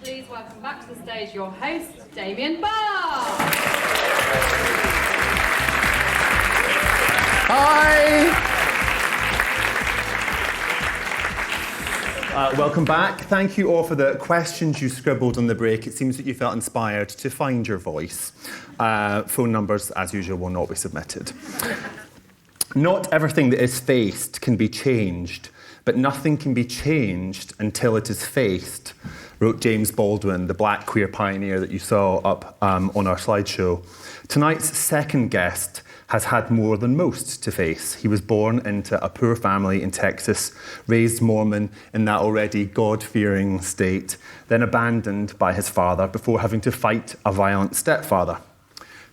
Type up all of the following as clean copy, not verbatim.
Please welcome back to the stage your host, Damian Barr. Hi! Welcome back. Thank you all for the questions you scribbled on the break. It seems that you felt inspired to find your voice. Phone numbers, as usual, will not be submitted. Not everything that is faced can be changed, but nothing can be changed until it is faced, wrote James Baldwin, the black queer pioneer that you saw up on our slideshow. Tonight's second guest has had more than most to face. He was born into a poor family in Texas, raised Mormon in that already God-fearing state, then abandoned by his father before having to fight a violent stepfather.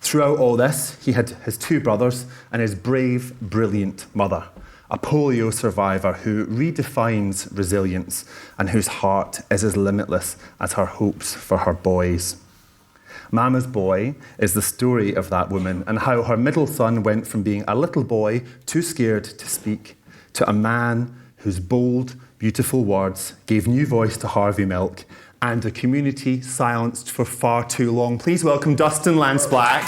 Throughout all this, he had his two brothers and his brave, brilliant mother, a polio survivor who redefines resilience and whose heart is as limitless as her hopes for her boys. Mama's Boy is the story of that woman and how her middle son went from being a little boy too scared to speak to a man whose bold, beautiful words gave new voice to Harvey Milk and a community silenced for far too long. Please welcome Dustin Lance Black.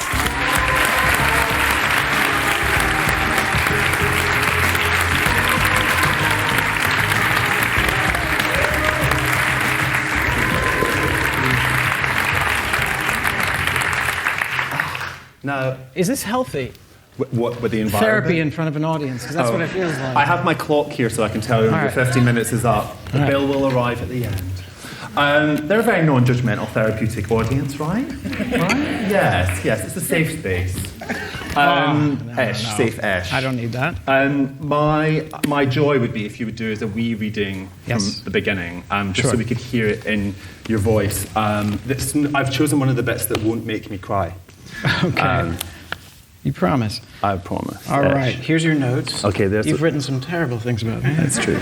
Now, is this healthy? What with the environment? Therapy in front of an audience, because that's what it feels like. I have my clock here so I can tell you when the 15 minutes is up. The bill will arrive at the end. They're a very non-judgmental therapeutic audience, right? Right? Yes, it's a safe space. Safe-ish. I don't need that. My joy would be if you would do as a wee reading from the beginning, just so we could hear it in your voice. I've chosen one of the bits that won't make me cry. Okay. You promise? I promise. All right. Here's your notes. Okay. You've written some terrible things about me. That's true.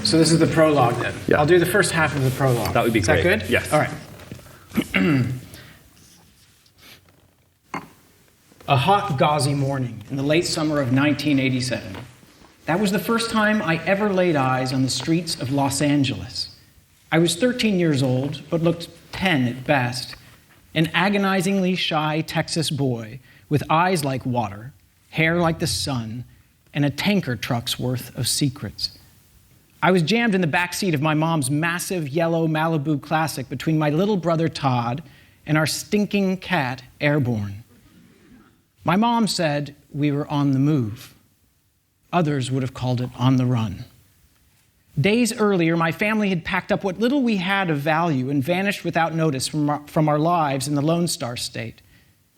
So this is the prologue then. Yeah. I'll do the first half of the prologue. That would be great. Is that good? Yes. All right. A hot, gauzy morning in the late summer of 1987. That was the first time I ever laid eyes on the streets of Los Angeles. I was 13 years old, but looked 10 at best. An agonizingly shy Texas boy with eyes like water, hair like the sun, and a tanker truck's worth of secrets. I was jammed in the backseat of my mom's massive yellow Malibu Classic between my little brother Todd and our stinking cat, Airborne. My mom said we were on the move. Others would have called it on the run. Days earlier, my family had packed up what little we had of value and vanished without notice from our lives in the Lone Star State,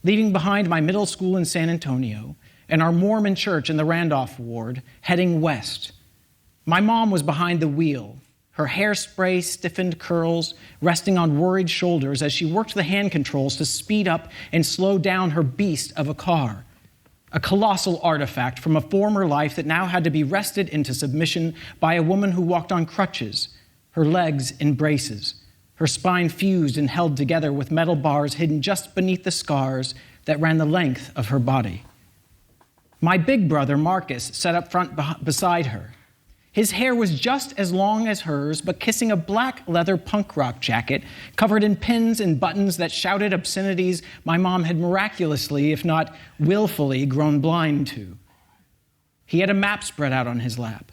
leaving behind my middle school in San Antonio and our Mormon church in the Randolph Ward, heading west. My mom was behind the wheel, her hairspray stiffened curls resting on worried shoulders as she worked the hand controls to speed up and slow down her beast of a car. A colossal artifact from a former life that now had to be wrested into submission by a woman who walked on crutches, her legs in braces, her spine fused and held together with metal bars hidden just beneath the scars that ran the length of her body. My big brother, Marcus, sat up front beside her. His hair was just as long as hers, but kissing a black leather punk rock jacket covered in pins and buttons that shouted obscenities my mom had miraculously, if not willfully, grown blind to. He had a map spread out on his lap.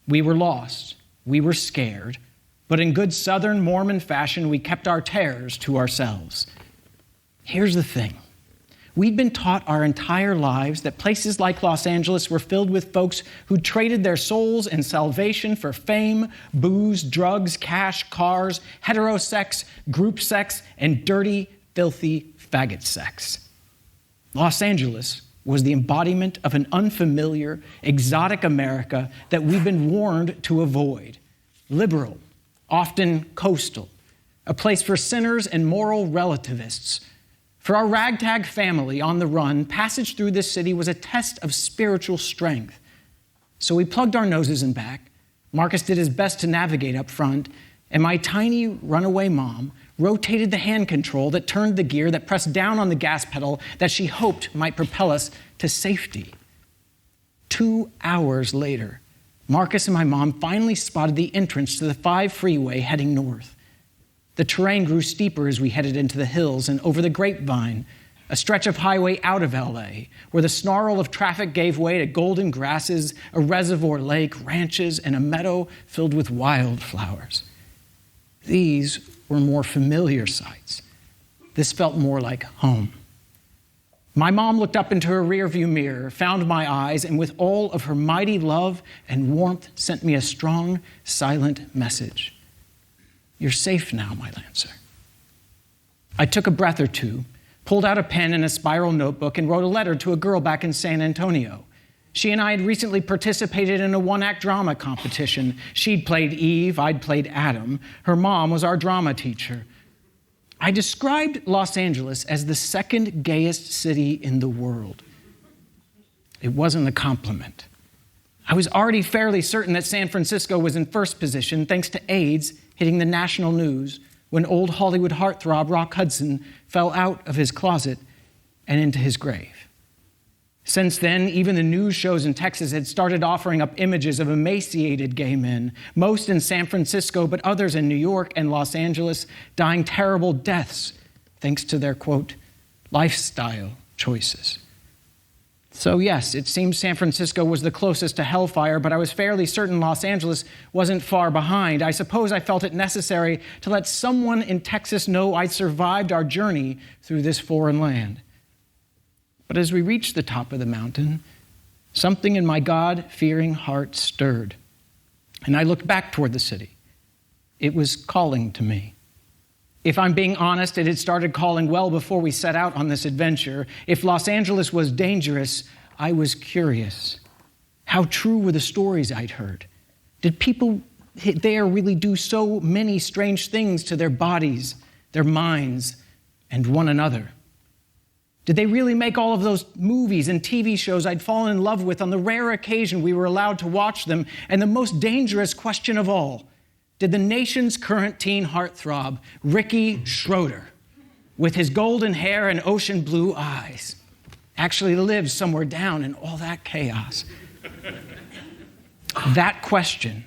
We were lost. We were scared. But in good Southern Mormon fashion, we kept our terrors to ourselves. Here's the thing. We'd been taught our entire lives that places like Los Angeles were filled with folks who traded their souls and salvation for fame, booze, drugs, cash, cars, heterosex, group sex, and dirty, filthy faggot sex. Los Angeles was the embodiment of an unfamiliar, exotic America that we've been warned to avoid. Liberal, often coastal, a place for sinners and moral relativists. For our ragtag family on the run, passage through this city was a test of spiritual strength. So we plugged our noses in back. Marcus did his best to navigate up front, and my tiny runaway mom rotated the hand control that turned the gear that pressed down on the gas pedal that she hoped might propel us to safety. 2 hours later, Marcus and my mom finally spotted the entrance to the 5 freeway heading north. The terrain grew steeper as we headed into the hills and over the Grapevine, a stretch of highway out of LA, where the snarl of traffic gave way to golden grasses, a reservoir lake, ranches, and a meadow filled with wildflowers. These were more familiar sights. This felt more like home. My mom looked up into her rearview mirror, found my eyes, and with all of her mighty love and warmth sent me a strong, silent message. You're safe now, my Lancer. I took a breath or two, pulled out a pen and a spiral notebook, and wrote a letter to a girl back in San Antonio. She and I had recently participated in a one-act drama competition. She'd played Eve, I'd played Adam. Her mom was our drama teacher. I described Los Angeles as the second gayest city in the world. It wasn't a compliment. I was already fairly certain that San Francisco was in first position, thanks to AIDS hitting the national news when old Hollywood heartthrob Rock Hudson fell out of his closet and into his grave. Since then, even the news shows in Texas had started offering up images of emaciated gay men, most in San Francisco, but others in New York and Los Angeles, dying terrible deaths thanks to their, quote, lifestyle choices. So yes, it seems San Francisco was the closest to hellfire, but I was fairly certain Los Angeles wasn't far behind. I suppose I felt it necessary to let someone in Texas know I survived our journey through this foreign land. But as we reached the top of the mountain, something in my God-fearing heart stirred, and I looked back toward the city. It was calling to me. If I'm being honest, it had started calling well before we set out on this adventure. If Los Angeles was dangerous, I was curious. How true were the stories I'd heard? Did people there really do so many strange things to their bodies, their minds, and one another? Did they really make all of those movies and TV shows I'd fallen in love with on the rare occasion we were allowed to watch them? And the most dangerous question of all, did the nation's current teen heartthrob, Ricky Schroeder, with his golden hair and ocean blue eyes, actually live somewhere down in all that chaos? That question,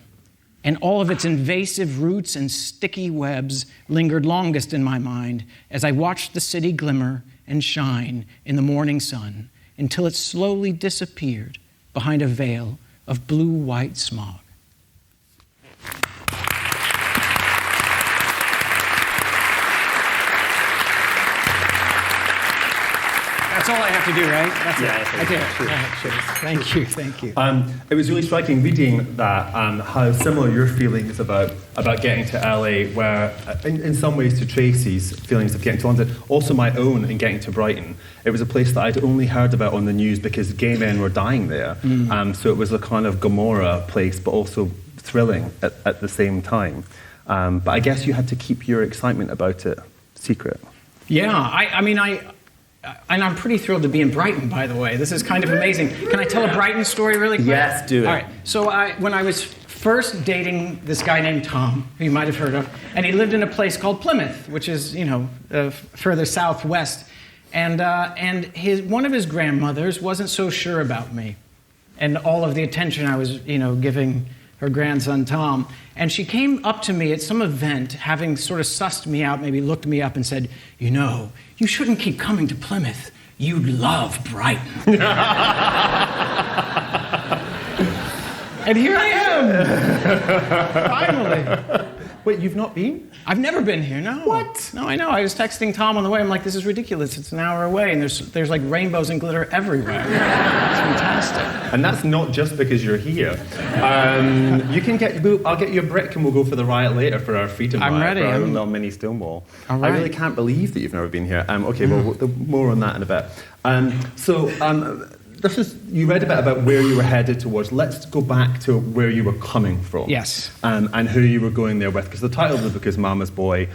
and all of its invasive roots and sticky webs, lingered longest in my mind as I watched the city glimmer and shine in the morning sun until it slowly disappeared behind a veil of blue-white smog. That's all I have to do, right? That's it. I did it. Thank you. It was really striking reading that how similar your feelings about getting to LA were, in some ways, to Tracey's feelings of getting to London, also my own in getting to Brighton. It was a place that I'd only heard about on the news because gay men were dying there. So it was a kind of Gomorrah place, but also thrilling at the same time. But I guess you had to keep your excitement about it secret. Yeah, and I'm pretty thrilled to be in Brighton, by the way. This is kind of amazing. Can I tell a Brighton story really quick? Yes, do it. All right. So when I was first dating this guy named Tom, who you might have heard of, and he lived in a place called Plymouth, which is, further southwest. And one of his grandmothers wasn't so sure about me and all of the attention I was, giving her grandson Tom. And she came up to me at some event, having sort of sussed me out, maybe looked me up and said, you shouldn't keep coming to Plymouth. You'd love Brighton. And here I am, finally. Wait, you've not been? I've never been here, no. What? No, I know. I was texting Tom on the way. I'm like, this is ridiculous. It's an hour away, and there's like rainbows and glitter everywhere. It's fantastic. And that's not just because you're here. I'll get you a brick and we'll go for the riot later for our freedom riot. I'm ready. For our little mini Stonewall. All right. I really can't believe that you've never been here. Okay, well, more on that in a bit. You read a bit about where you were headed towards. Let's go back to where you were coming from. Yes. And who you were going there with. Because the title of the book is Mama's Boy.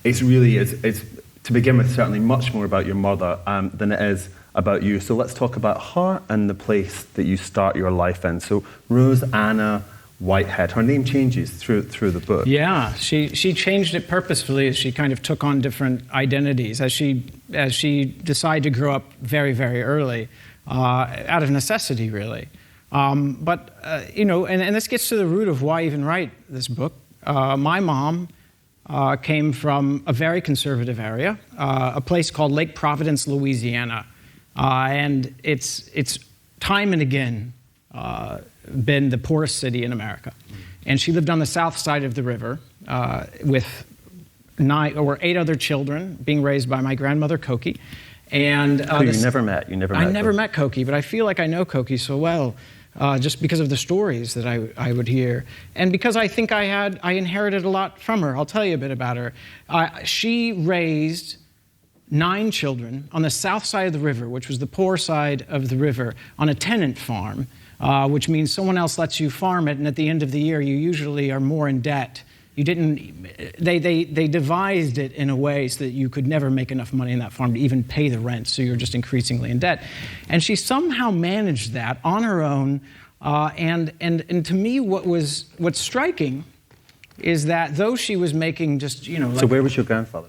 It's to begin with, certainly much more about your mother than it is about you. So let's talk about her and the place that you start your life in. So Rose Anna Whitehead. Her name changes through the book. Yeah, she changed it purposefully as she kind of took on different identities as she decided to grow up very, very early. Out of necessity, really. And this gets to the root of why I even write this book. My mom came from a very conservative area, a place called Lake Providence, Louisiana. And it's time and again been the poorest city in America. And she lived on the south side of the river with 9 or 8 other children being raised by my grandmother, Koki. And who you never met. I never met Koki, but I feel like I know Koki so well. Just because of the stories that I would hear. And because I think I inherited a lot from her. I'll tell you a bit about her. She raised 9 children on the south side of the river, which was the poor side of the river, on a tenant farm, which means someone else lets you farm it, and at the end of the year, you usually are more in debt. They devised it in a way so that you could never make enough money in that farm to even pay the rent, so you're just increasingly in debt. And she somehow managed that on her own, and to me what's striking is that though she was making just, So where was your grandfather?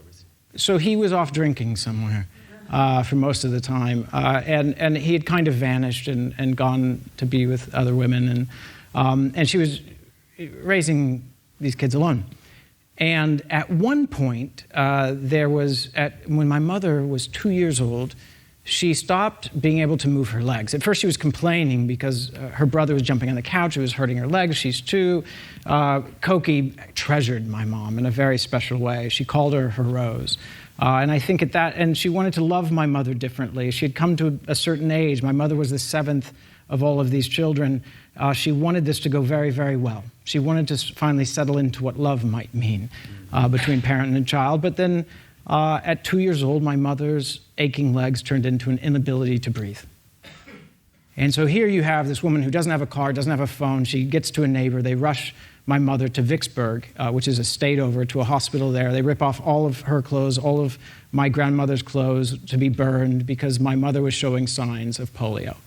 So he was off drinking somewhere for most of the time, and he had kind of vanished and gone to be with other women, and she was raising these kids alone. And at one point, when my mother was 2 years old, she stopped being able to move her legs. At first she was complaining because her brother was jumping on the couch, it was hurting her legs, she's 2. Koki treasured my mom in a very special way. She called her Rose. And I think and she wanted to love my mother differently. She had come to a certain age. My mother was the 7th of all of these children. She wanted this to go very, very well. She wanted to finally settle into what love might mean between parent and child. But then at 2 years old, my mother's aching legs turned into an inability to breathe. And so here you have this woman who doesn't have a car, doesn't have a phone. She gets to a neighbor. They rush my mother to Vicksburg, which is a state over, to a hospital there. They rip off all of her clothes, all of my grandmother's clothes to be burned because my mother was showing signs of polio.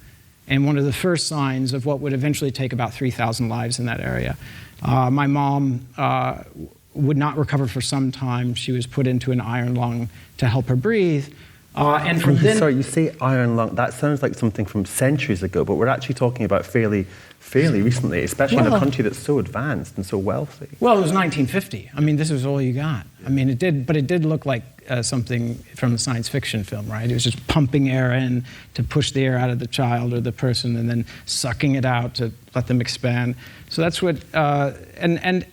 And one of the first signs of what would eventually take about 3,000 lives in that area. My mom would not recover for some time. She was put into an iron lung to help her breathe. And from then, sorry, you say iron lung. That sounds like something from centuries ago, but we're actually talking about fairly recently, especially in a country that's so advanced and so wealthy. Well, it was 1950. I mean, this was all you got. I mean, it did look like something from a science fiction film, right? It was just pumping air in to push the air out of the child or the person, and then sucking it out to let them expand. So that's what, and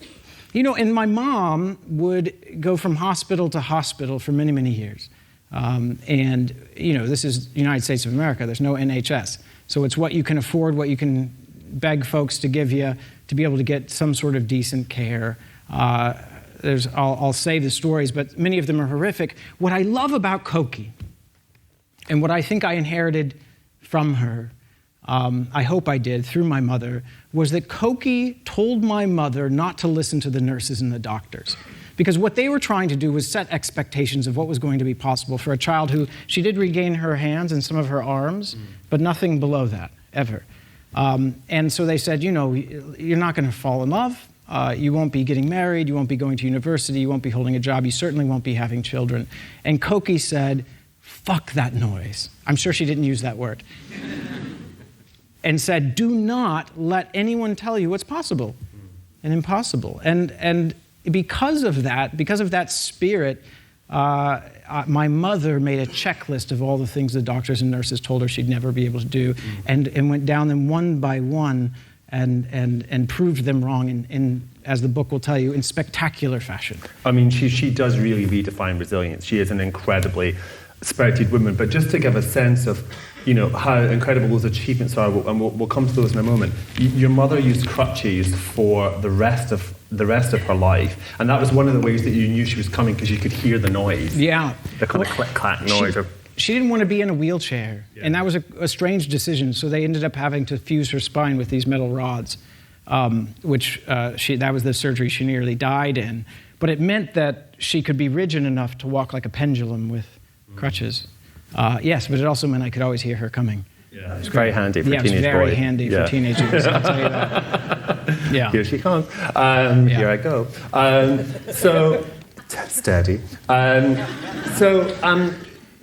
my mom would go from hospital to hospital for many, many years. This is the United States of America. There's no NHS. So it's what you can afford, what you can beg folks to give you to be able to get some sort of decent care. I'll save the stories, but many of them are horrific. What I love about Koki, and what I think I inherited from her, I hope I did, through my mother, was that Koki told my mother not to listen to the nurses and the doctors. Because what they were trying to do was set expectations of what was going to be possible for a child who, she did regain her hands and some of her arms, but nothing below that, ever. And so they said, you're not going to fall in love, you won't be getting married, you won't be going to university, you won't be holding a job, you certainly won't be having children. And Koki said, fuck that noise. I'm sure she didn't use that word. And said, do not let anyone tell you what's possible and impossible. And because of that spirit, my mother made a checklist of all the things the doctors and nurses told her she'd never be able to do, and went down them one by one and proved them wrong in, as the book will tell you, in spectacular fashion. I mean, she does really redefine resilience. She is an incredibly spirited woman. But just to give a sense of, how incredible those achievements are, and we'll come to those in a moment. Your mother used crutches for the rest of her life, and that was one of the ways that you knew she was coming, because you could hear the noise. Yeah. The kind of click-clack noise. She didn't want to be in a wheelchair, and that was a strange decision, so they ended up having to fuse her spine with these metal rods, which that was the surgery she nearly died in. But it meant that she could be rigid enough to walk like a pendulum with crutches. Yes, but it also meant I could always hear her coming. Yeah, it's very handy for teenage boys. Yeah, it's very handy for teenagers, I'll tell you that. Yeah. Here she comes. Here I go. So, steady.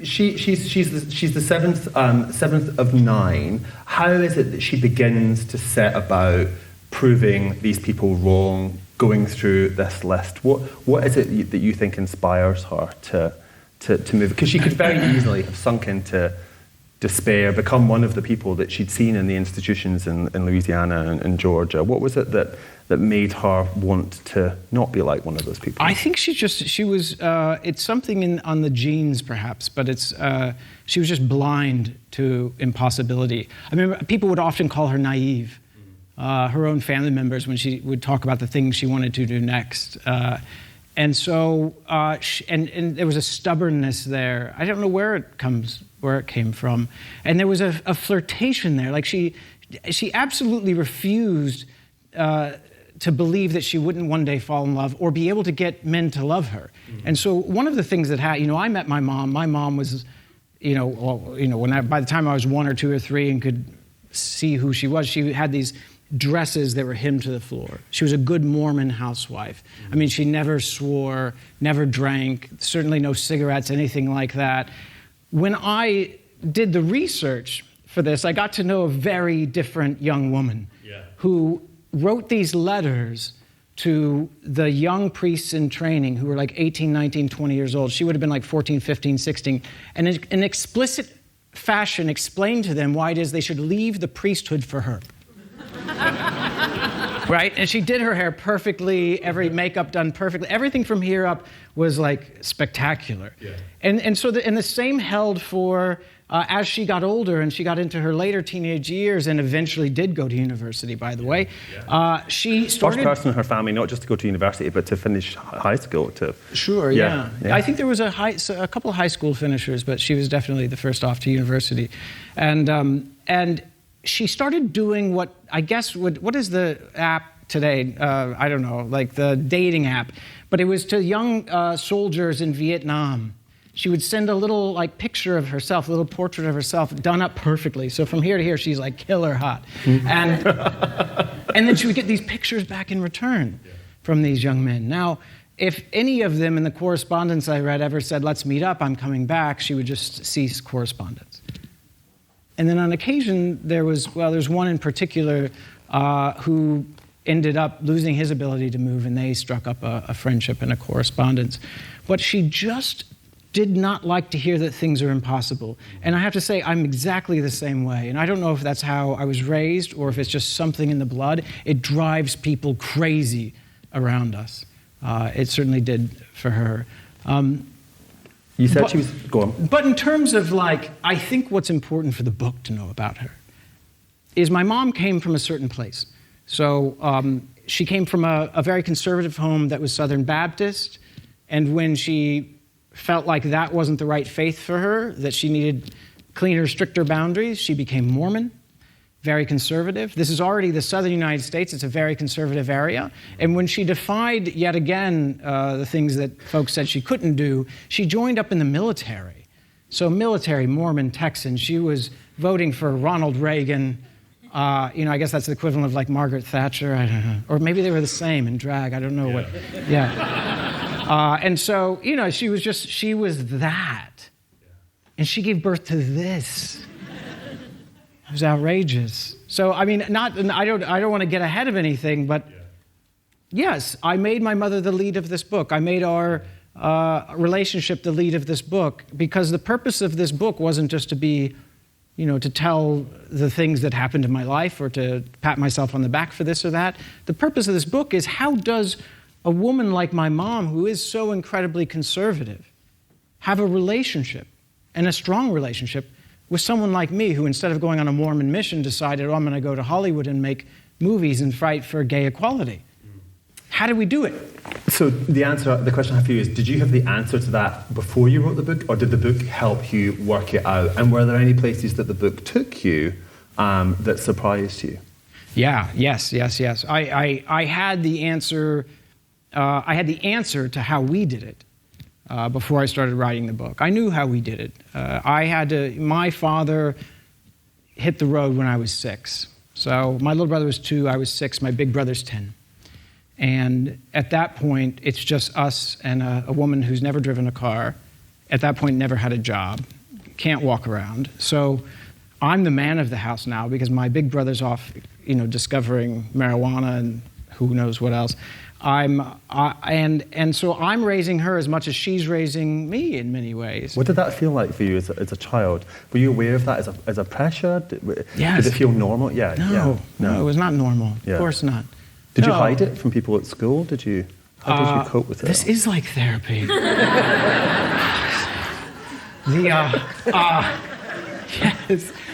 She's the seventh of 9. How is it that she begins to set about proving these people wrong going through this list? What is it that you think inspires her to move? Because she could very easily have sunk into despair, become one of the people that she'd seen in the institutions in Louisiana and Georgia. What was it that made her want to not be like one of those people? I think she was, it's something on the genes perhaps, but she was just blind to impossibility. I remember people would often call her naive, her own family members, when she would talk about the things she wanted to do next. And so, and there was a stubbornness there. I don't know where it came from. And there was a flirtation there. Like she absolutely refused to believe that she wouldn't one day fall in love or be able to get men to love her. Mm-hmm. And so one of the things that happened, I met my mom. My mom was, by the time I was 1 or 2 or 3 and could see who she was, she had these dresses that were hemmed to the floor. She was a good Mormon housewife. I mean, she never swore, never drank, certainly no cigarettes, anything like that. When I did the research for this, I got to know a very different young woman who wrote these letters to the young priests in training who were like 18, 19, 20 years old. She would have been like 14, 15, 16. And in an explicit fashion explained to them why it is they should leave the priesthood for her. Right? And she did her hair perfectly, every makeup done perfectly. Everything from here up was like spectacular. Yeah. And so the same held for as she got older and she got into her later teenage years and eventually did go to university, by the way. Yeah. She started... First person in her family, not just to go to university, but to finish high school too. Sure, yeah. I think there was a couple of high school finishers, but she was definitely the first off to university. And she started doing what is the app today? I don't know, like the dating app. But it was to young soldiers in Vietnam. She would send a little picture of herself, a little portrait of herself done up perfectly. So from here to here, she's like killer hot. And then she would get these pictures back in return from these young men. Now, if any of them in the correspondence I read ever said, let's meet up, I'm coming back, she would just cease correspondence. And then on occasion, there's one in particular who ended up losing his ability to move, and they struck up a friendship and a correspondence. But she just did not like to hear that things are impossible. And I have to say, I'm exactly the same way. And I don't know if that's how I was raised or if it's just something in the blood. It drives people crazy around us. It certainly did for her. You said she was... Go on. But in terms of I think what's important for the book to know about her is my mom came from a certain place. So she came from a very conservative home that was Southern Baptist. And when she felt like that wasn't the right faith for her, that she needed cleaner, stricter boundaries, she became Mormon, very conservative. This is already the southern United States. It's a very conservative area. And when she defied, yet again, the things that folks said she couldn't do, she joined up in the military. So military, Mormon, Texan. She was voting for Ronald Reagan. I guess that's the equivalent of Margaret Thatcher. I don't know. Or maybe they were the same in drag. I don't know what. Yeah. And so, she was that. And she gave birth to this. It was outrageous. So, I don't want to get ahead of anything, but yes, I made my mother the lead of this book. I made our relationship the lead of this book because the purpose of this book wasn't just to be, to tell the things that happened in my life or to pat myself on the back for this or that. The purpose of this book is how does a woman like my mom, who is so incredibly conservative, have a relationship, and a strong relationship, with someone like me who, instead of going on a Mormon mission, decided, I'm going to go to Hollywood and make movies and fight for gay equality. How did we do it? So the question I have for you is, did you have the answer to that before you wrote the book, or did the book help you work it out? And were there any places that the book took you that surprised you? Yeah, yes. I had the answer. I had the answer to how we did it before I started writing the book. I knew how we did it. My father hit the road when I was 6. So my little brother was 2, I was 6, my big brother's 10. And at that point, it's just us and a woman who's never driven a car, at that point never had a job, can't walk around. So I'm the man of the house now because my big brother's off, discovering marijuana and who knows what else. So I'm raising her as much as she's raising me in many ways. What did that feel like for you as a child? Were you aware of that as a pressure? Yes. Did it feel normal? Yeah. No, it was not normal. Yeah. Of course not. Did you hide it from people at school? How did you cope with it? This is like therapy. Yes.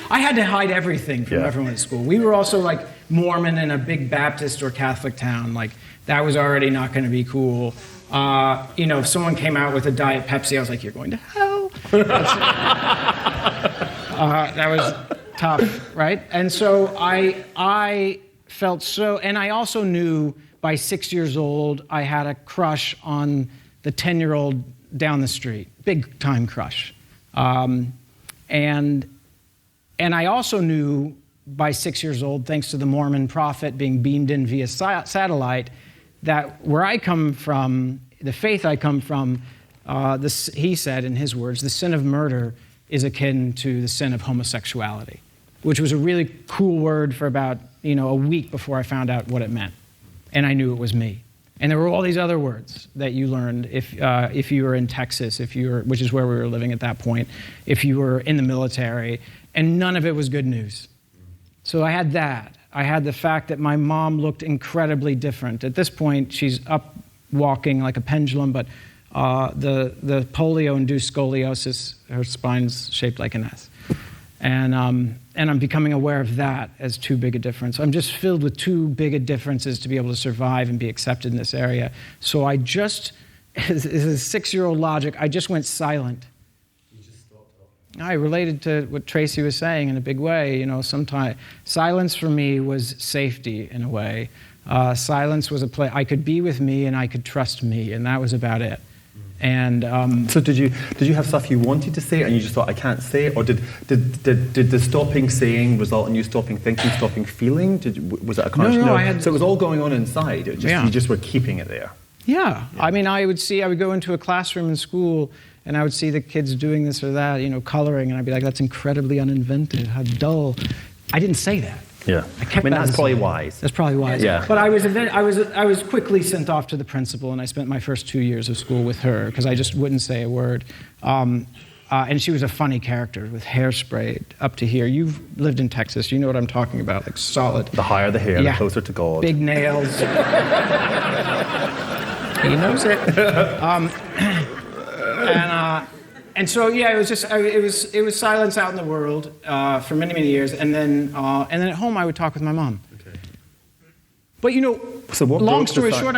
I had to hide everything from everyone at school. We were also like Mormon in a big Baptist or Catholic town. Like, that was already not going to be cool. If someone came out with a Diet Pepsi, I was like, you're going to hell. That was tough, right? And so I felt so, and I also knew by 6 years old, I had a crush on the 10-year-old down the street, big time crush. And I also knew by 6 years old, thanks to the Mormon prophet being beamed in via satellite, that where I come from, the faith I come from, he said in his words, the sin of murder is akin to the sin of homosexuality, which was a really cool word for about a week before I found out what it meant. And I knew it was me. And there were all these other words that you learned if you were in Texas, which is where we were living at that point, if you were in the military, and none of it was good news. So I had that. I had the fact that my mom looked incredibly different. At this point, she's up walking like a pendulum, but the polio-induced scoliosis, her spine's shaped like an S. And I'm becoming aware of that as too big a difference. I'm just filled with too big a differences to be able to survive and be accepted in this area. So I just, as a 6-year-old logic, I just went silent. You just stopped talking. I related to what Tracey was saying in a big way. Sometimes silence for me was safety in a way. Silence was a place I could be with me and I could trust me, and that was about it. And so did you have stuff you wanted to say and you just thought I can't say it, or did the stopping saying result in you stopping thinking, stopping feeling? Was it a conscious? No. So it was all going on inside. You just were keeping it there. Yeah. I mean, I would go into a classroom in school and I would see the kids doing this or that, coloring, and I'd be like, that's incredibly uninventive. How dull. I didn't say that. Yeah, that's probably wise. That's probably wise. Yeah. But I was quickly sent off to the principal, and I spent my first 2 years of school with her because I just wouldn't say a word. And she was a funny character with hair sprayed up to here. You've lived in Texas, you know what I'm talking about, like solid. The higher the hair, the closer to God. Big nails. He knows it. And so it was silence out in the world for many, many years, and then at home I would talk with my mom. Okay. But so long story short,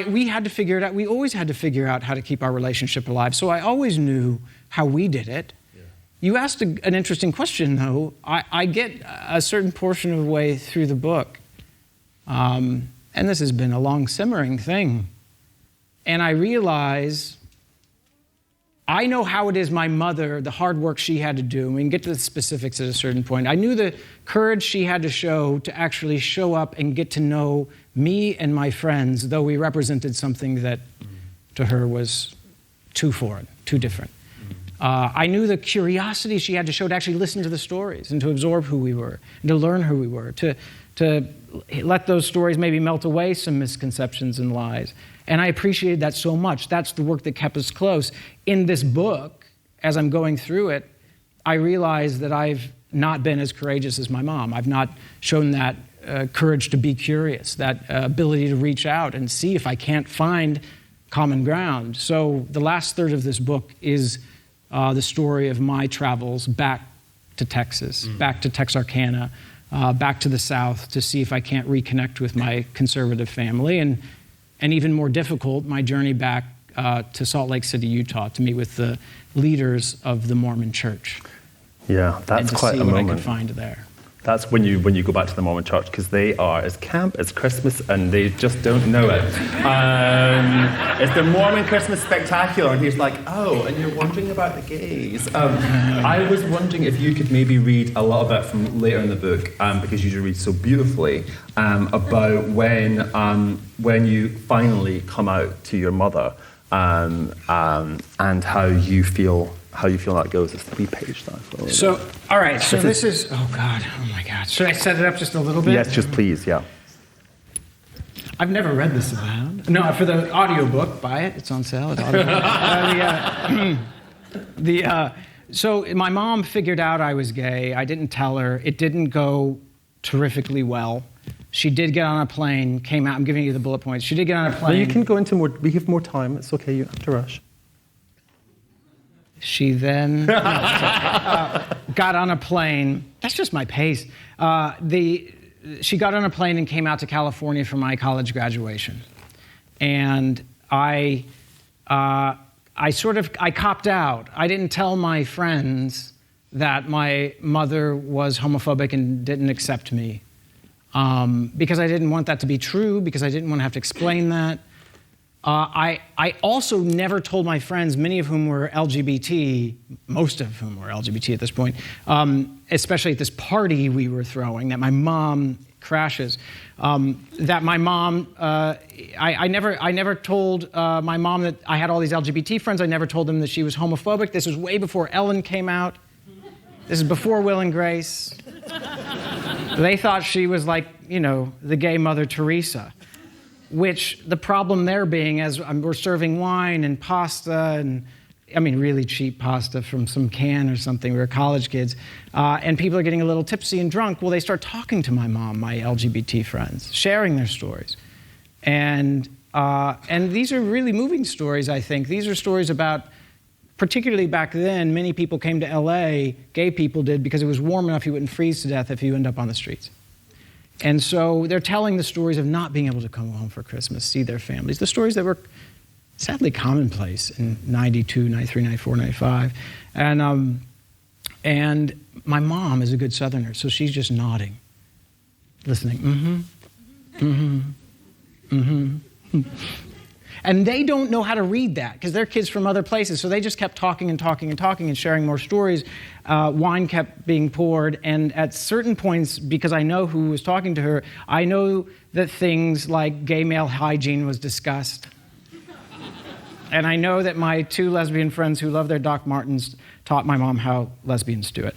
we had to figure it out. We always had to figure out how to keep our relationship alive. So I always knew how we did it. Yeah. You asked an interesting question, though. I get a certain portion of the way through the book, and this has been a long simmering thing, and I realize I know how it is my mother, the hard work she had to do, and we can get to the specifics at a certain point. I knew the courage she had to show to actually show up and get to know me and my friends, though we represented something that to her was too foreign, too different. I knew the curiosity she had to show to actually listen to the stories and to absorb who we were, and to learn who we were, to let those stories maybe melt away some misconceptions and lies. And I appreciated that so much. That's the work that kept us close. In this book, as I'm going through it, I realize that I've not been as courageous as my mom. I've not shown that courage to be curious, that ability to reach out and see if I can't find common ground. So the last third of this book is the story of my travels back to Texas, back to Texarkana, back to the South to see if I can't reconnect with my conservative family. And even more difficult, my journey back to Salt Lake City, Utah, to meet with the leaders of the Mormon Church. Yeah, that's quite a moment. And to see what I could find there. That's when you go back to the Mormon Church, because they are as camp as Christmas, and they just don't know it. It's the Mormon Christmas Spectacular, and he's like, oh, and you're wondering about the gays. I was wondering if you could maybe read a little bit from later in the book, because you do read so beautifully, about when you finally come out to your mother, and how you feel that goes. It's 3-page stuff. So, all right, so this is, oh my God. Should I set it up just a little bit? Yes, just please, yeah. I've never read this aloud. No, for the audiobook, buy it. It's on sale at audiobook. So my mom figured out I was gay. I didn't tell her. It didn't go terrifically well. She did get on a plane, came out. I'm giving you the bullet points. She did get on a plane. Well, you can go into more. We have more time. It's okay. You don't have to rush. She then got on a plane. That's just my pace. She got on a plane and came out to California for my college graduation. And I copped out. I didn't tell my friends that my mother was homophobic and didn't accept me. Because I didn't want that to be true, because I didn't want to have to explain that. I also never told my friends, many of whom were LGBT, most of whom were LGBT at this point, especially at this party we were throwing, that my mom crashes, that my mom, I never told my mom that I had all these LGBT friends. I never told them that she was homophobic. This was way before Ellen came out. This is before Will and Grace. They thought she was like, the gay Mother Teresa. Which the problem there being, as we're serving wine and pasta, and really cheap pasta from some can or something. We were college kids, and people are getting a little tipsy and drunk. Well, they start talking to my mom, my LGBT friends, sharing their stories, and these are really moving stories. I think these are stories about, particularly back then, many people came to L.A. Gay people did, because it was warm enough you wouldn't freeze to death if you end up on the streets. And so they're telling the stories of not being able to come home for Christmas, see their families, the stories that were sadly commonplace in 92, 93, 94, 95. And my mom is a good Southerner, so she's just nodding, listening, And they don't know how to read that, because they're kids from other places, so they just kept talking and talking and talking and sharing more stories. Wine kept being poured, and at certain points, because I know who was talking to her, I know that things like gay male hygiene was discussed. And I know that my two lesbian friends who love their Doc Martens taught my mom how lesbians do it.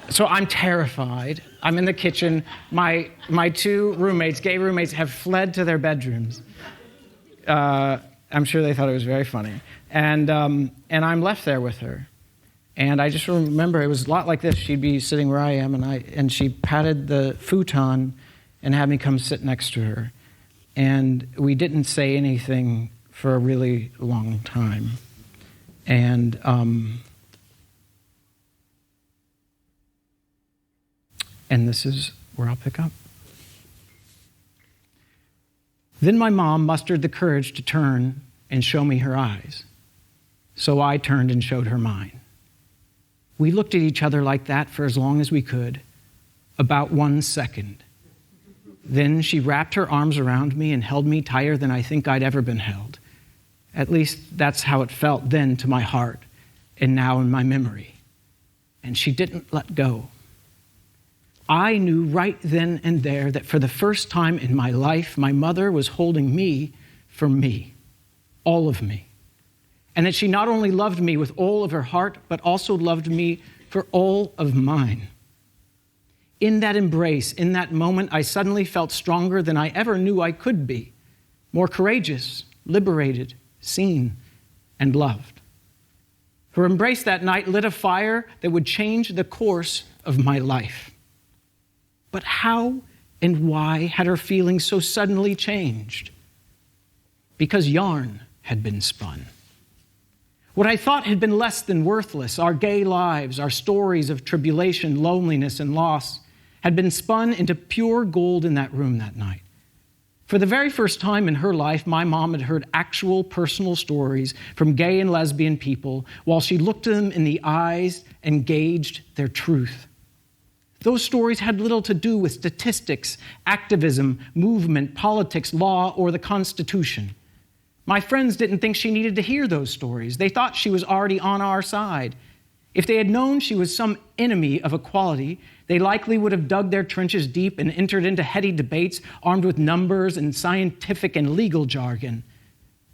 So I'm terrified. I'm in the kitchen. My two roommates, gay roommates, have fled to their bedrooms. I'm sure they thought it was very funny. And I'm left there with her. And I just remember it was a lot like this. She'd be sitting where I am, and she patted the futon and had me come sit next to her. And we didn't say anything for a really long time. And this is where I'll pick up. Then my mom mustered the courage to turn and show me her eyes. So I turned and showed her mine. We looked at each other like that for as long as we could, about 1 second. Then she wrapped her arms around me and held me tighter than I think I'd ever been held. At least that's how it felt then to my heart, and now in my memory. And she didn't let go. I knew right then and there that for the first time in my life, my mother was holding me for me, all of me. And that she not only loved me with all of her heart, but also loved me for all of mine. In that embrace, in that moment, I suddenly felt stronger than I ever knew I could be, more courageous, liberated, seen, and loved. Her embrace that night lit a fire that would change the course of my life. But how and why had her feelings so suddenly changed? Because yarn had been spun. What I thought had been less than worthless, our gay lives, our stories of tribulation, loneliness, and loss, had been spun into pure gold in that room that night. For the very first time in her life, my mom had heard actual personal stories from gay and lesbian people while she looked them in the eyes and gauged their truth. Those stories had little to do with statistics, activism, movement, politics, law, or the Constitution. My friends didn't think she needed to hear those stories. They thought she was already on our side. If they had known she was some enemy of equality, they likely would have dug their trenches deep and entered into heady debates armed with numbers and scientific and legal jargon.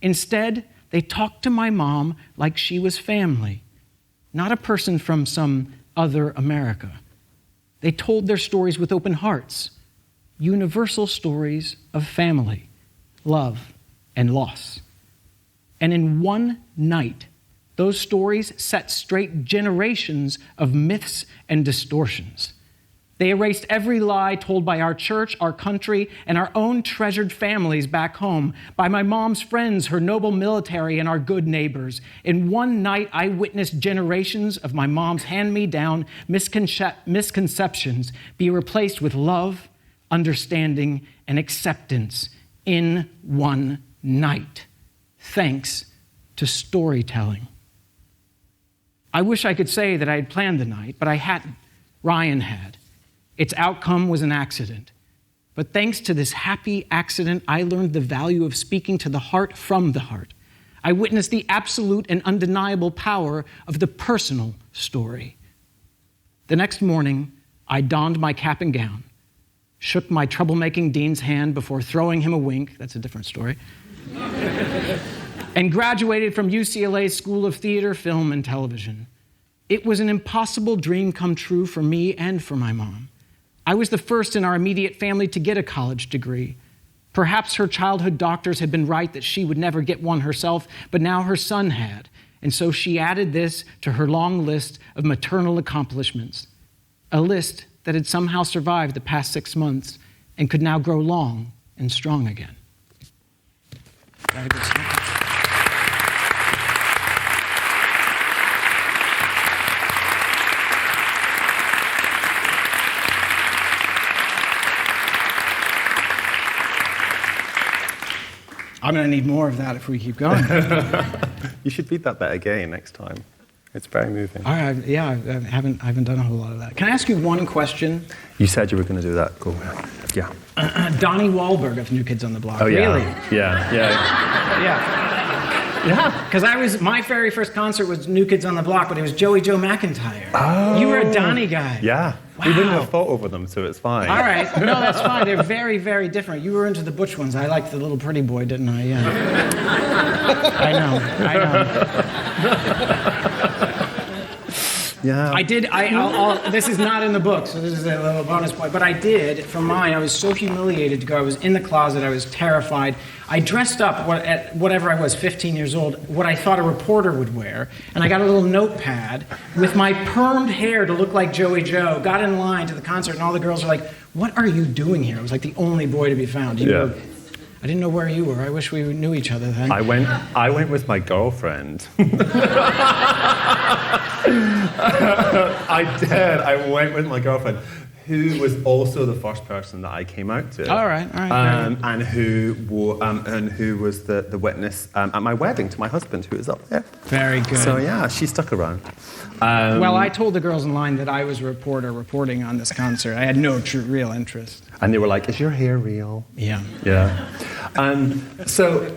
Instead, they talked to my mom like she was family, not a person from some other America. They told their stories with open hearts, universal stories of family, love, and loss. And in one night, those stories set straight generations of myths and distortions. They erased every lie told by our church, our country, and our own treasured families back home, by my mom's friends, her noble military, and our good neighbors. In one night, I witnessed generations of my mom's hand-me-down misconceptions be replaced with love, understanding, and acceptance in one night, thanks to storytelling. I wish I could say that I had planned the night, but I hadn't. Ryan had. Its outcome was an accident. But thanks to this happy accident, I learned the value of speaking to the heart from the heart. I witnessed the absolute and undeniable power of the personal story. The next morning, I donned my cap and gown, shook my troublemaking dean's hand before throwing him a wink, that's a different story, and graduated from UCLA's School of Theater, Film, and Television. It was an impossible dream come true for me and for my mom. I was the first in our immediate family to get a college degree. Perhaps her childhood doctors had been right that she would never get one herself, but now her son had, and so she added this to her long list of maternal accomplishments, a list that had somehow survived the past 6 months and could now grow long and strong again. Very good stuff. I'm going to need more of that if we keep going. You should read that bit again next time. It's very moving. All right, yeah, I haven't done a whole lot of that. Can I ask you one question? You said you were going to do that. Go ahead. Yeah. Donnie Wahlberg of New Kids on the Block. Oh, yeah. Really? Yeah. Yeah, because my very first concert was New Kids on the Block, but it was Joey Joe McIntyre. Oh. You were a Donnie guy. Yeah. Wow. We wouldn't have fought over them, so it's fine. All right. No, that's fine. They're very, very different. You were into the butch ones. I liked the little pretty boy, didn't I? Yeah. I know. Yeah. I did. This is not in the book, so this is a little bonus point. But I did, from mine, I was so humiliated to go. I was in the closet. I was terrified. I dressed up at whatever I was, 15 years old, what I thought a reporter would wear. And I got a little notepad with my permed hair to look like Joey Joe, got in line to the concert, and all the girls were like, "What are you doing here?" I was like the only boy to be found. I didn't know where you were. I wish we knew each other then. I went with my girlfriend. I did. I went with my girlfriend, who was also the first person that I came out to. All right. And who was the witness at my wedding to my husband, who is up there. Very good. So yeah, she stuck around. Well, I told the girls in line that I was a reporter reporting on this concert. I had no real interest. And they were like, "Is your hair real?" Yeah. Yeah. So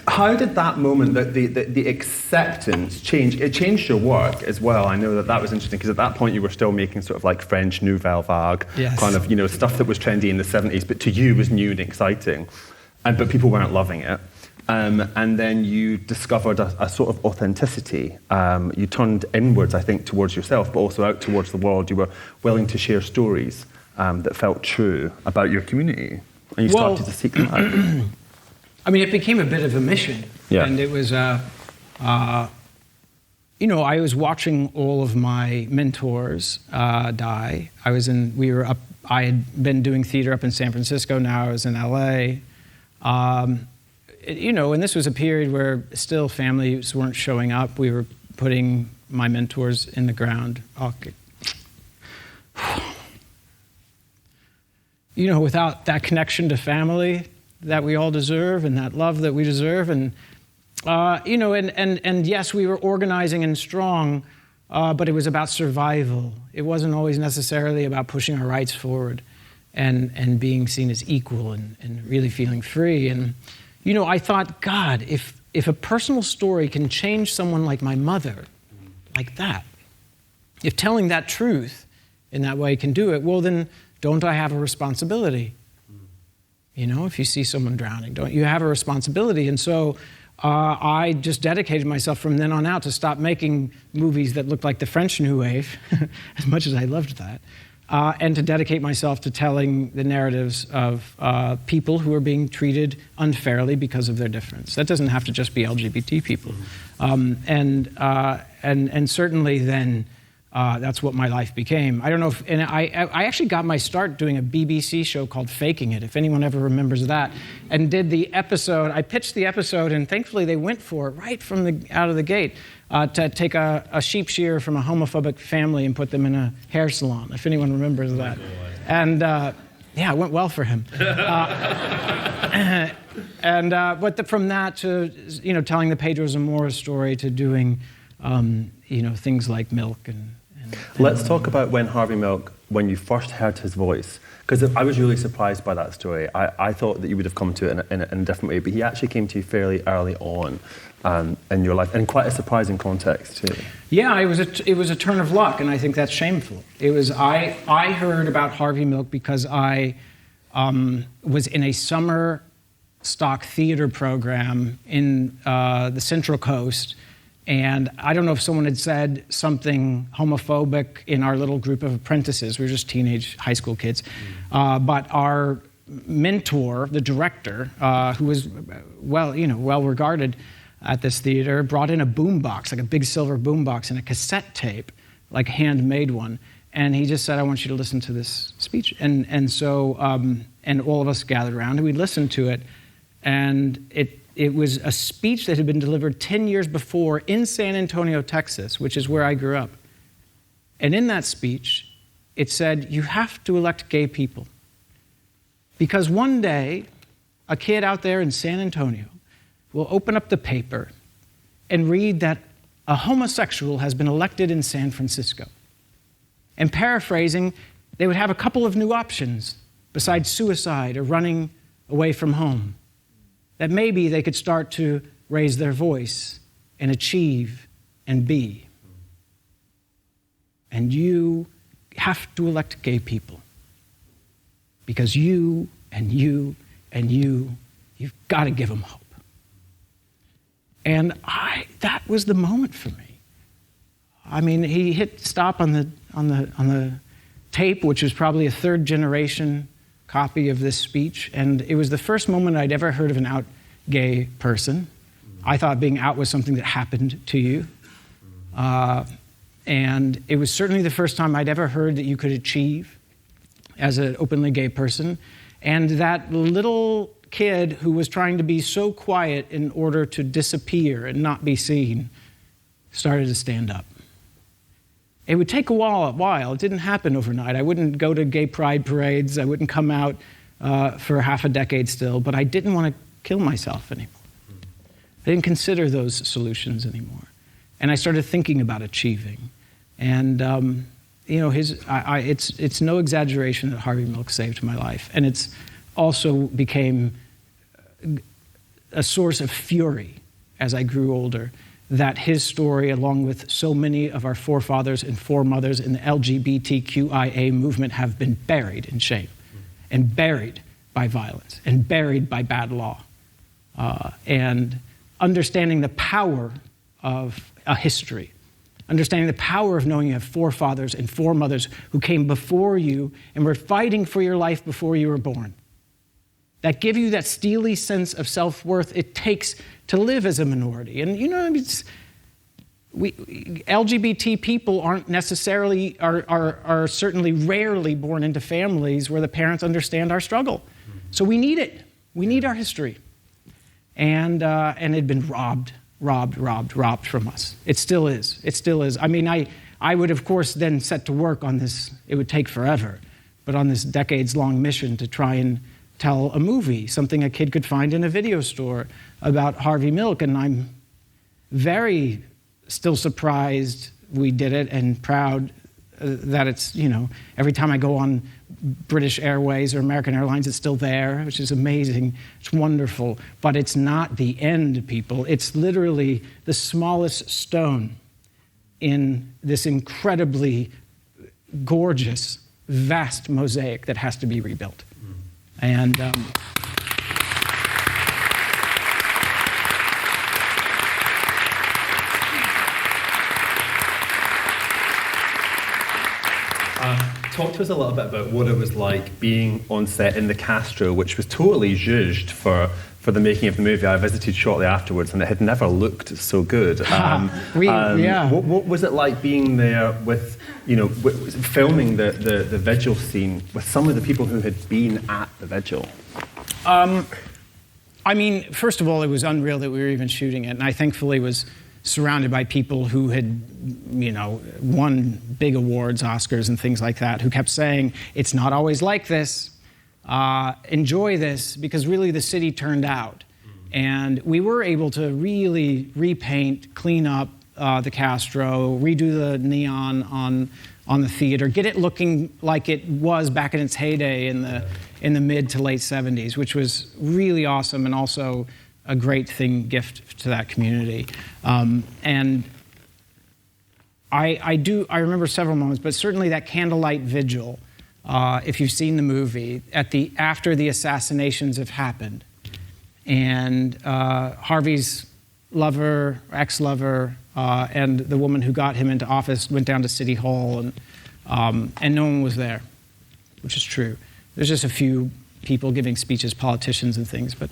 how did that moment, the acceptance change? It changed your work as well. I know that was interesting because at that point you were still making sort of like French Nouvelle Vague, yes, kind of, stuff that was trendy in the 70s, but to you was new and exciting. But people weren't loving it. And then you discovered a sort of authenticity. You turned inwards, I think, towards yourself, but also out towards the world. You were willing to share stories that felt true about your community. And you started to seek them out. I mean, it became a bit of a mission. Yeah. And it was, I was watching all of my mentors die. I had been doing theater up in San Francisco, now I was in LA. And this was a period where still families weren't showing up. We were putting my mentors in the ground. Without that connection to family that we all deserve and that love that we deserve. And, and yes, we were organizing and strong, but it was about survival. It wasn't always necessarily about pushing our rights forward and being seen as equal and really feeling free. And, I thought, God, if a personal story can change someone like my mother, like that, if telling that truth in that way can do it, well, then don't I have a responsibility? If you see someone drowning, don't you have a responsibility? And so I just dedicated myself from then on out to stop making movies that looked like the French New Wave, as much as I loved that, and to dedicate myself to telling the narratives of people who are being treated unfairly because of their difference. That doesn't have to just be LGBT people. And certainly then, that's what my life became. I don't know if, and I actually got my start doing a BBC show called Faking It, if anyone ever remembers that, and did the episode. I pitched the episode, and thankfully they went for it right from out of the gate, to take a sheep shearer from a homophobic family and put them in a hair salon, if anyone remembers that. And yeah, it went well for him. But from that to, telling the Pedro Zamora story, to doing, things like Milk and Let's talk about when you first heard his voice, because I was really surprised by that story. I thought that you would have come to it in a different way, but he actually came to you fairly early on in your life, in quite a surprising context too. Yeah, it was a turn of luck, and I think that's shameful. I heard about Harvey Milk because I was in a summer stock theater program in the Central Coast. And I don't know if someone had said something homophobic in our little group of apprentices. We were just teenage high school kids. But our mentor, the director, who was well regarded at this theater, brought in a boombox, like a big silver boombox, and a cassette tape, like a handmade one. And he just said, "I want you to listen to this speech." And so all of us gathered around, and we listened to it. And it was a speech that had been delivered 10 years before in San Antonio, Texas, which is where I grew up. And in that speech, it said, you have to elect gay people. Because one day, a kid out there in San Antonio will open up the paper and read that a homosexual has been elected in San Francisco. And paraphrasing, they would have a couple of new options besides suicide or running away from home. That maybe they could start to raise their voice and achieve and be. And you have to elect gay people. Because you've got to give them hope. And that was the moment for me. I mean, he hit stop on the tape, which was probably a third generation copy of this speech, and it was the first moment I'd ever heard of an out gay person. I thought being out was something that happened to you. And it was certainly the first time I'd ever heard that you could achieve as an openly gay person. And that little kid who was trying to be so quiet in order to disappear and not be seen started to stand up. It would take a while. It didn't happen overnight. I wouldn't go to gay pride parades. I wouldn't come out for half a decade still, but I didn't want to kill myself anymore. I didn't consider those solutions anymore. And I started thinking about achieving. And, it's no exaggeration that Harvey Milk saved my life. And it's also became a source of fury as I grew older, that his story, along with so many of our forefathers and foremothers in the LGBTQIA movement, have been buried in shame and buried by violence and buried by bad law. And understanding the power of a history, understanding the power of knowing you have forefathers and foremothers who came before you and were fighting for your life before you were born, that give you that steely sense of self-worth it takes to live as a minority. And LGBT people aren't necessarily, are certainly rarely born into families where the parents understand our struggle. So we need it. We need our history. And it had been robbed from us. It still is. It still is. I mean, I would, of course, then set to work on this. It would take forever, but on this decades-long mission to try and tell a movie, something a kid could find in a video store about Harvey Milk. And I'm very still surprised we did it and proud that it's, every time I go on British Airways or American Airlines, it's still there, which is amazing. It's wonderful. But it's not the end, people. It's literally the smallest stone in this incredibly gorgeous, vast mosaic that has to be rebuilt. And Talk to us a little bit about what it was like being on set in the Castro, which was totally zhuzhed for the making of the movie. I visited shortly afterwards, and it had never looked so good. What was it like being there with, filming the vigil scene with some of the people who had been at the vigil? First of all, it was unreal that we were even shooting it, and I thankfully was surrounded by people who had, won big awards, Oscars and things like that, who kept saying, it's not always like this. Enjoy this, because really the city turned out. And we were able to really repaint, clean up the Castro, redo the neon on the theater, get it looking like it was back in its heyday in the mid to late 70s, which was really awesome and also a great gift to that community. And I remember several moments, but certainly that candlelight vigil, if you've seen the movie, after the assassinations have happened, and Harvey's lover, ex-lover, and the woman who got him into office went down to City Hall, and no one was there, which is true. There's just a few people giving speeches, politicians and things, but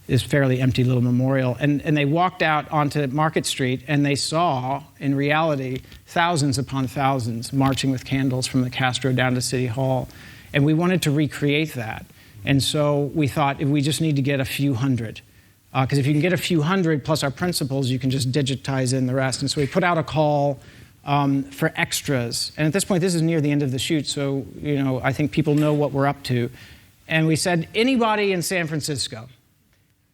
it's a fairly empty little memorial. And they walked out onto Market Street, and they saw, in reality, thousands upon thousands marching with candles from the Castro down to City Hall. And we wanted to recreate that. And so we thought, we just need to get a few hundred. Because if you can get a few hundred plus our principals, you can just digitize in the rest. And so we put out a call for extras. And at this point, this is near the end of the shoot, so I think people know what we're up to. And we said, anybody in San Francisco,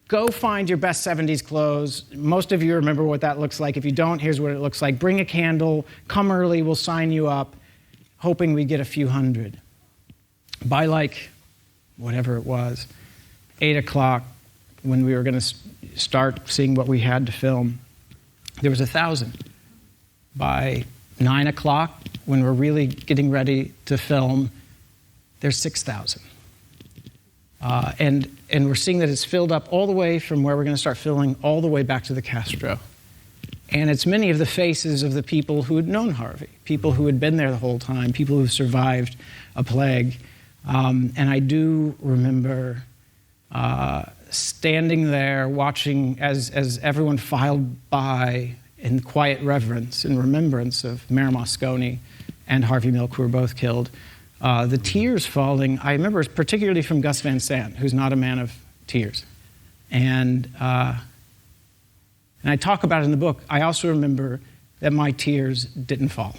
go find your best 70s clothes. Most of you remember what that looks like. If you don't, here's what it looks like. Bring a candle, come early, we'll sign you up, hoping we'd get a few hundred. By whatever it was, 8 o'clock, when we were going to start seeing what we had to film, there was 1,000. By 9 o'clock, when we're really getting ready to film, there's 6,000. And we're seeing that it's filled up all the way from where we're going to start filming all the way back to the Castro. And it's many of the faces of the people who had known Harvey, people who had been there the whole time, people who survived a plague. And I do remember standing there watching as everyone filed by in quiet reverence and remembrance of Mayor Moscone and Harvey Milk, who were both killed. The tears falling, I remember particularly from Gus Van Sant, who's not a man of tears. And I talk about it in the book. I also remember that my tears didn't fall.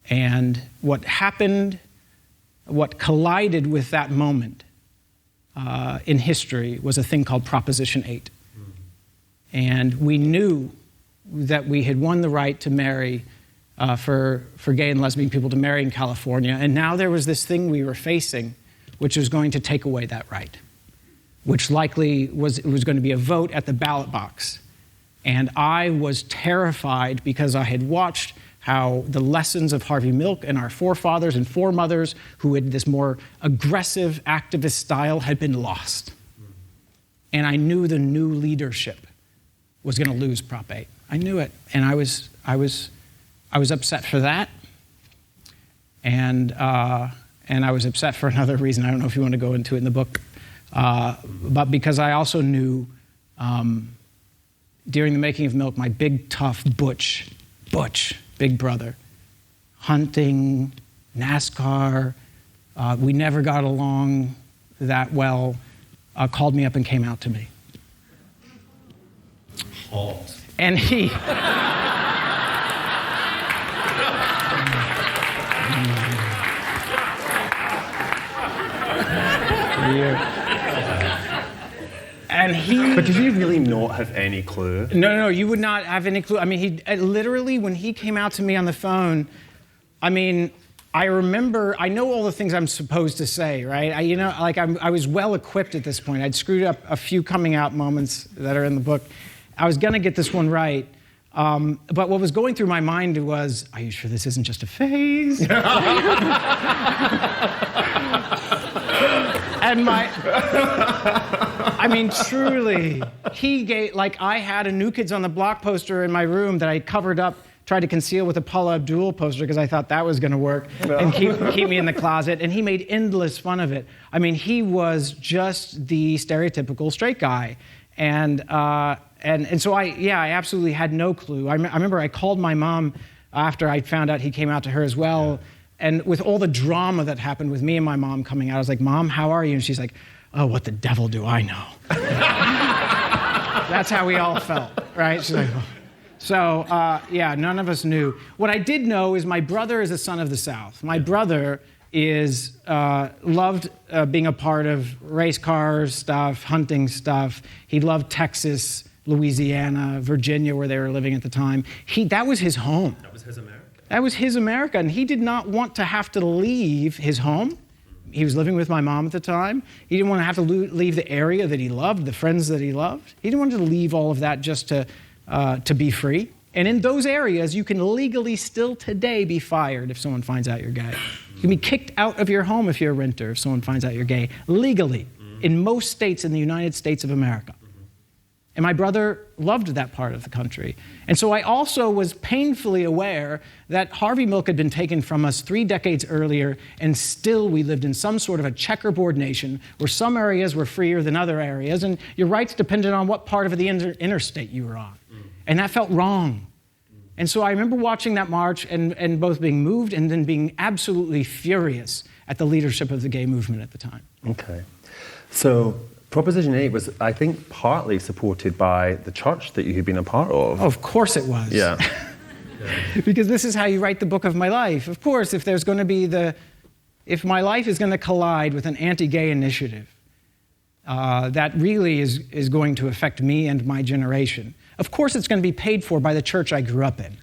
And what happened, what collided with that moment in history was a thing called Proposition 8. And we knew that we had won the right to marry for gay and lesbian people to marry in California. And now there was this thing we were facing, which was going to take away that right, which likely was going to be a vote at the ballot box. And I was terrified because I had watched how the lessons of Harvey Milk and our forefathers and foremothers who had this more aggressive activist style had been lost. And I knew the new leadership was going to lose Prop 8. I knew it. And I was upset for that. And I was upset for another reason. I don't know if you want to go into it in the book. But because I also knew during the making of Milk, my big, tough Butch, big brother, hunting, NASCAR, we never got along that well, called me up and came out to me. Hot. And he... And he... But did you really not have any clue? No, you would not have any clue. I mean, he literally, when he came out to me on the phone, I mean, I remember, I know all the things I'm supposed to say, right? I was well equipped at this point. I'd screwed up a few coming out moments that are in the book. I was going to get this one right. But what was going through my mind was, are you sure this isn't just a phase? And I mean, truly, he gave, I had a New Kids on the Block poster in my room that I covered up tried to conceal with a Paula Abdul poster because I thought that was going to work and keep me in the closet. And he made endless fun of it. I mean, he was just the stereotypical straight guy. And so I absolutely had no clue. I remember I called my mom after I found out he came out to her as well. And with all the drama that happened with me and my mom coming out, I was like, Mom, how are you? And she's like, oh, what the devil do I know? That's how we all felt, right? She's like, oh. So, none of us knew. What I did know is my brother is a son of the South. My brother loved being a part of race car stuff, hunting stuff. He loved Texas, Louisiana, Virginia, where they were living at the time. That was his home. That was his America. That was his America, and he did not want to have to leave his home. He was living with my mom at the time. He didn't want to have to leave the area that he loved, the friends that he loved. He didn't want to leave all of that just to be free. And in those areas, you can legally still today be fired if someone finds out you're gay. You can be kicked out of your home if you're a renter if someone finds out you're gay, legally, in most states in the United States of America. And my brother loved that part of the country. And so I also was painfully aware that Harvey Milk had been taken from us 3 decades earlier, and still we lived in some sort of a checkerboard nation where some areas were freer than other areas, and your rights depended on what part of the interstate you were on. And that felt wrong. And so I remember watching that march and both being moved and then being absolutely furious at the leadership of the gay movement at the time. Okay. So Proposition 8 was, I think, partly supported by the church that you had been a part of. Oh, of course it was. Yeah. Because this is how you write the book of my life. Of course, if there's going to be if my life is going to collide with an anti-gay initiative, that really is going to affect me and my generation. Of course, it's going to be paid for by the church I grew up in,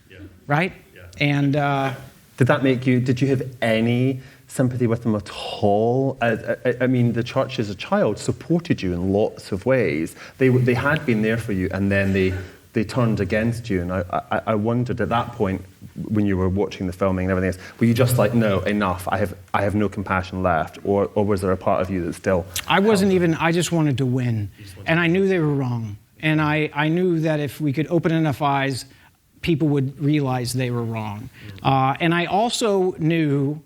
right? Yeah. And did you have any sympathy with them at all? I mean, the church as a child supported you in lots of ways. They had been there for you, and then they turned against you. And I wondered at that point, when you were watching the filming and everything else, were you just like, no, enough, I have no compassion left? Or was there a part of you that still... I just wanted to win. And I knew they were wrong. And I knew that if we could open enough eyes, people would realize they were wrong. And I also knew,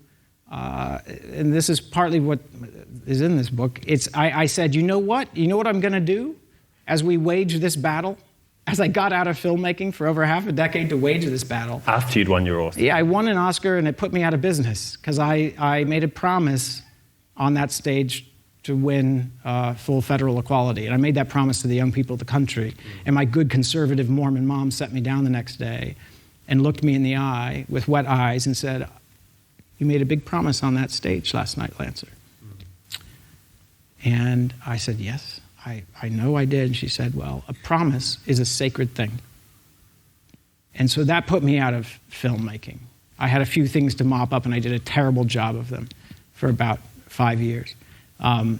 and this is partly what is in this book, I said, you know what? You know what I'm going to do as we wage this battle? As I got out of filmmaking for over half a decade to wage this battle. After you'd won your Oscar. Yeah, I won an Oscar, and it put me out of business because I made a promise on that stage to win full federal equality. And I made that promise to the young people of the country. And my good conservative Mormon mom sat me down the next day and looked me in the eye with wet eyes and said, you made a big promise on that stage last night, Lancer. And I said, yes, I know I did. And she said, well, a promise is a sacred thing. And so that put me out of filmmaking. I had a few things to mop up, and I did a terrible job of them for about 5 years. And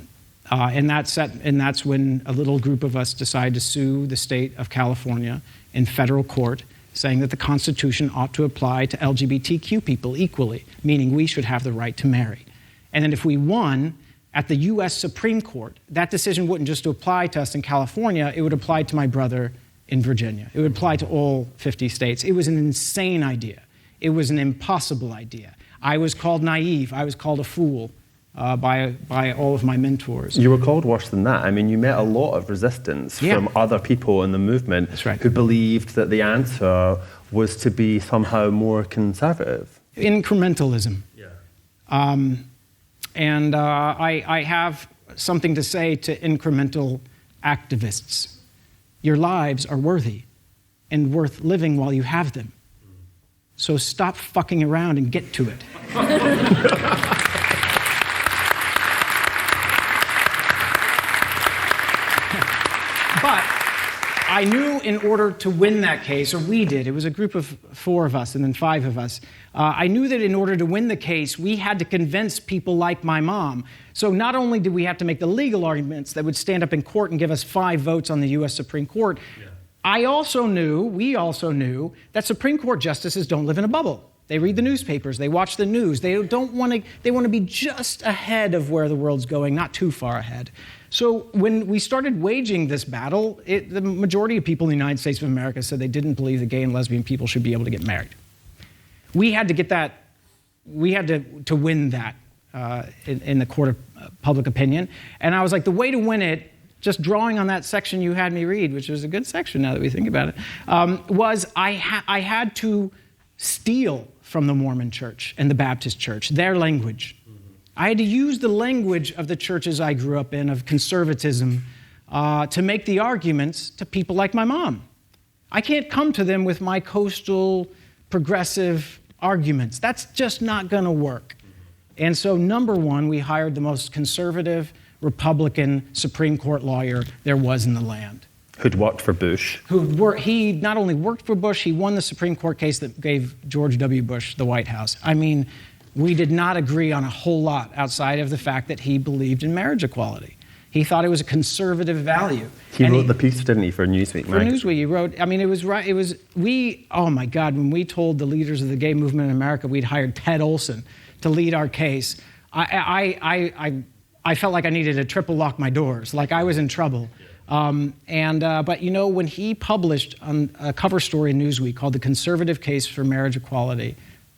that's when a little group of us decided to sue the state of California in federal court, saying that the Constitution ought to apply to LGBTQ people equally, meaning we should have the right to marry. And then if we won at the U.S. Supreme Court, that decision wouldn't just apply to us in California, it would apply to my brother in Virginia. It would apply to all 50 states. It was an insane idea. It was an impossible idea. I was called naive. I was called a fool. By all of my mentors. You were called worse than that. I mean, you met a lot of resistance from other people in the movement who believed that the answer was to be somehow more conservative. Incrementalism. Yeah. And I have something to say to incremental activists. Your lives are worthy and worth living while you have them. So stop fucking around and get to it. But I knew in order to win that case, or we did, it was a group of 4 of us and then 5 of us, I knew that in order to win the case, we had to convince people like my mom. So not only did we have to make the legal arguments that would stand up in court and give us 5 votes on the U.S. Supreme Court, we also knew that Supreme Court justices don't live in a bubble. They read the newspapers, they watch the news, they want to be just ahead of where the world's going, not too far ahead. So when we started waging this battle, the majority of people in the United States of America said they didn't believe that gay and lesbian people should be able to get married. We had to get that, we had to win that in the court of public opinion. And I was like, the way to win it, just drawing on that section you had me read, which was a good section now that we think about it, was I had to steal from the Mormon church and the Baptist church their language. I had to use the language of the churches I grew up in, of conservatism, to make the arguments to people like my mom. I can't come to them with my coastal, progressive arguments. That's just not going to work. And so, number one, we hired the most conservative Republican Supreme Court lawyer there was in the land. Who'd worked for Bush. He not only worked for Bush, he won the Supreme Court case that gave George W. Bush the White House. I mean, we did not agree on a whole lot outside of the fact that he believed in marriage equality. He thought it was a conservative value. He wrote the piece, didn't he, for Newsweek? For Newsweek, he wrote, I mean, it was right, oh my God, when we told the leaders of the gay movement in America we'd hired Ted Olson to lead our case, I felt like I needed to triple lock my doors, like I was in trouble. But you know, when he published a cover story in Newsweek called "The Conservative Case for Marriage Equality,"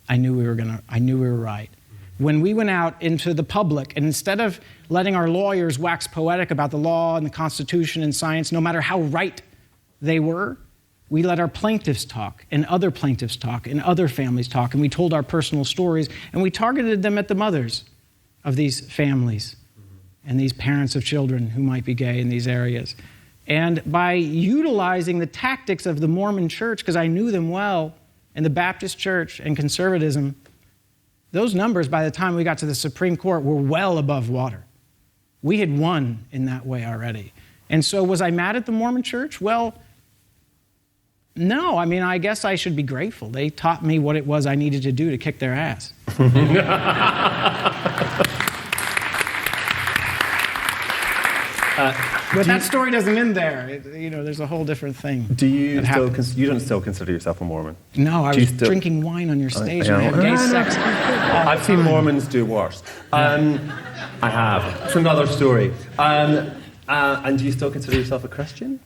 I knew we were right. When we went out into the public, and instead of letting our lawyers wax poetic about the law and the Constitution and science, no matter how right they were, we let our plaintiffs talk, and other plaintiffs talk, and other families talk, and we told our personal stories, and we targeted them at the mothers of these families and these parents of children who might be gay in these areas. And by utilizing the tactics of the Mormon church, because I knew them well, and the Baptist church and conservatism, those numbers, by the time we got to the Supreme Court, were well above water. We had won in that way already. And so was I mad at the Mormon church? Well, no. I mean, I guess I should be grateful. They taught me what it was I needed to do to kick their ass. But that story doesn't end there. There's a whole different thing. Do you you don't still consider yourself a Mormon? No, I was drinking wine on your stage and I had gay sex. I've seen Mormons do worse. I have. It's another story. And do you still consider yourself a Christian?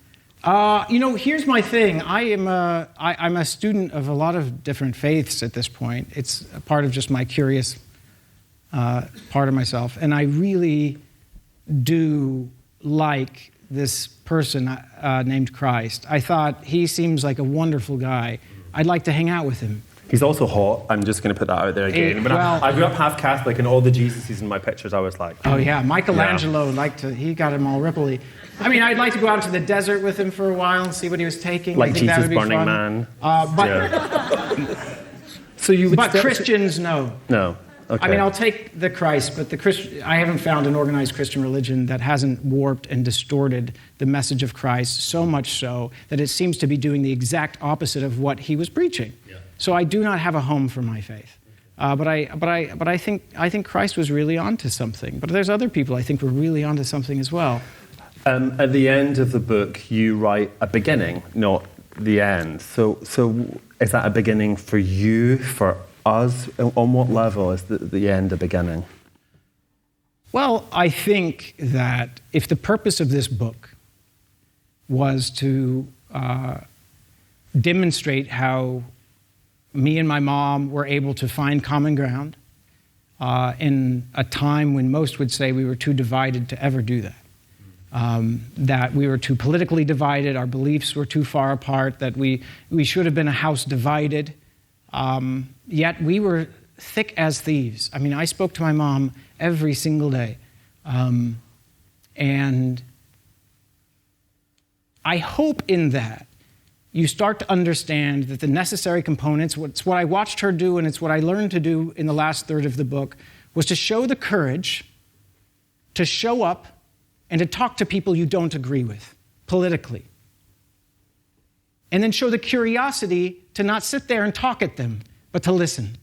Here's my thing. I'm a student of a lot of different faiths at this point. It's a part of just my curious part of myself. And I really do like this person named Christ. I thought he seems like a wonderful guy. I'd like to hang out with him. He's also hot. I'm just going to put that out there again. I grew up half Catholic, and all the Jesuses in my pictures, I was like, oh yeah, Michelangelo he got him all ripply. I mean, I'd like to go out into the desert with him for a while and see what he was taking. Like I think Jesus that would be Burning fun. Man. So you would Christians, no. No. Okay. I mean, I'll take the Christ, but I haven't found an organized Christian religion that hasn't warped and distorted the message of Christ so much so that it seems to be doing the exact opposite of what he was preaching. Yeah. So I do not have a home for my faith. But I think Christ was really onto something. But there's other people I think were really onto something as well. At the end of the book, you write a beginning, not the end. So is that a beginning for you, for us? On what level is the end a beginning? Well, I think that if the purpose of this book was to demonstrate how me and my mom were able to find common ground in a time when most would say we were too divided to ever do that. That we were too politically divided, our beliefs were too far apart, that we should have been a house divided. Yet we were thick as thieves. I mean, I spoke to my mom every single day. And I hope in that you start to understand that the necessary components, it's what I watched her do and it's what I learned to do in the last third of the book, was to show the courage to show up and to talk to people you don't agree with politically. And then show the curiosity to not sit there and talk at them, but to listen.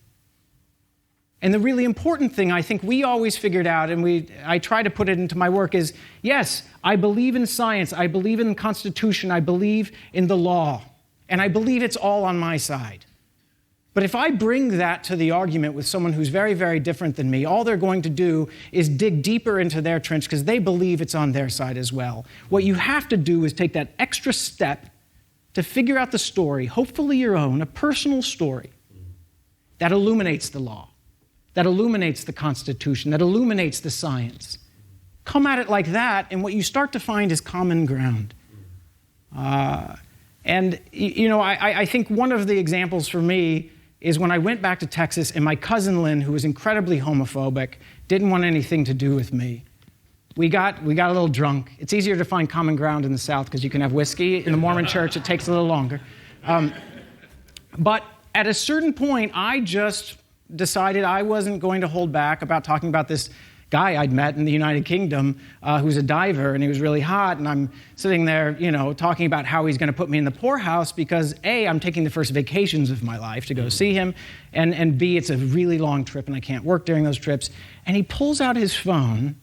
And the really important thing I think we always figured out, and I try to put it into my work, is, yes, I believe in science, I believe in the Constitution, I believe in the law, and I believe it's all on my side. But if I bring that to the argument with someone who's very, very different than me, all they're going to do is dig deeper into their trench because they believe it's on their side as well. What you have to do is take that extra step to figure out the story, hopefully your own, a personal story that illuminates the law, that illuminates the Constitution, that illuminates the science. Come at it like that, and what you start to find is common ground. And, you know, I think one of the examples for me is when I went back to Texas and my cousin Lynn, who was incredibly homophobic, didn't want anything to do with me. We got a little drunk. It's easier to find common ground in the South because you can have whiskey. In the Mormon church, it takes a little longer. But at a certain point, I just decided I wasn't going to hold back about talking about this guy I'd met in the United Kingdom who's a diver, and he was really hot, and I'm sitting there, you know, talking about how he's going to put me in the poorhouse because A, I'm taking the first vacations of my life to go see him, and B, it's a really long trip, and I can't work during those trips. And he pulls out his phone,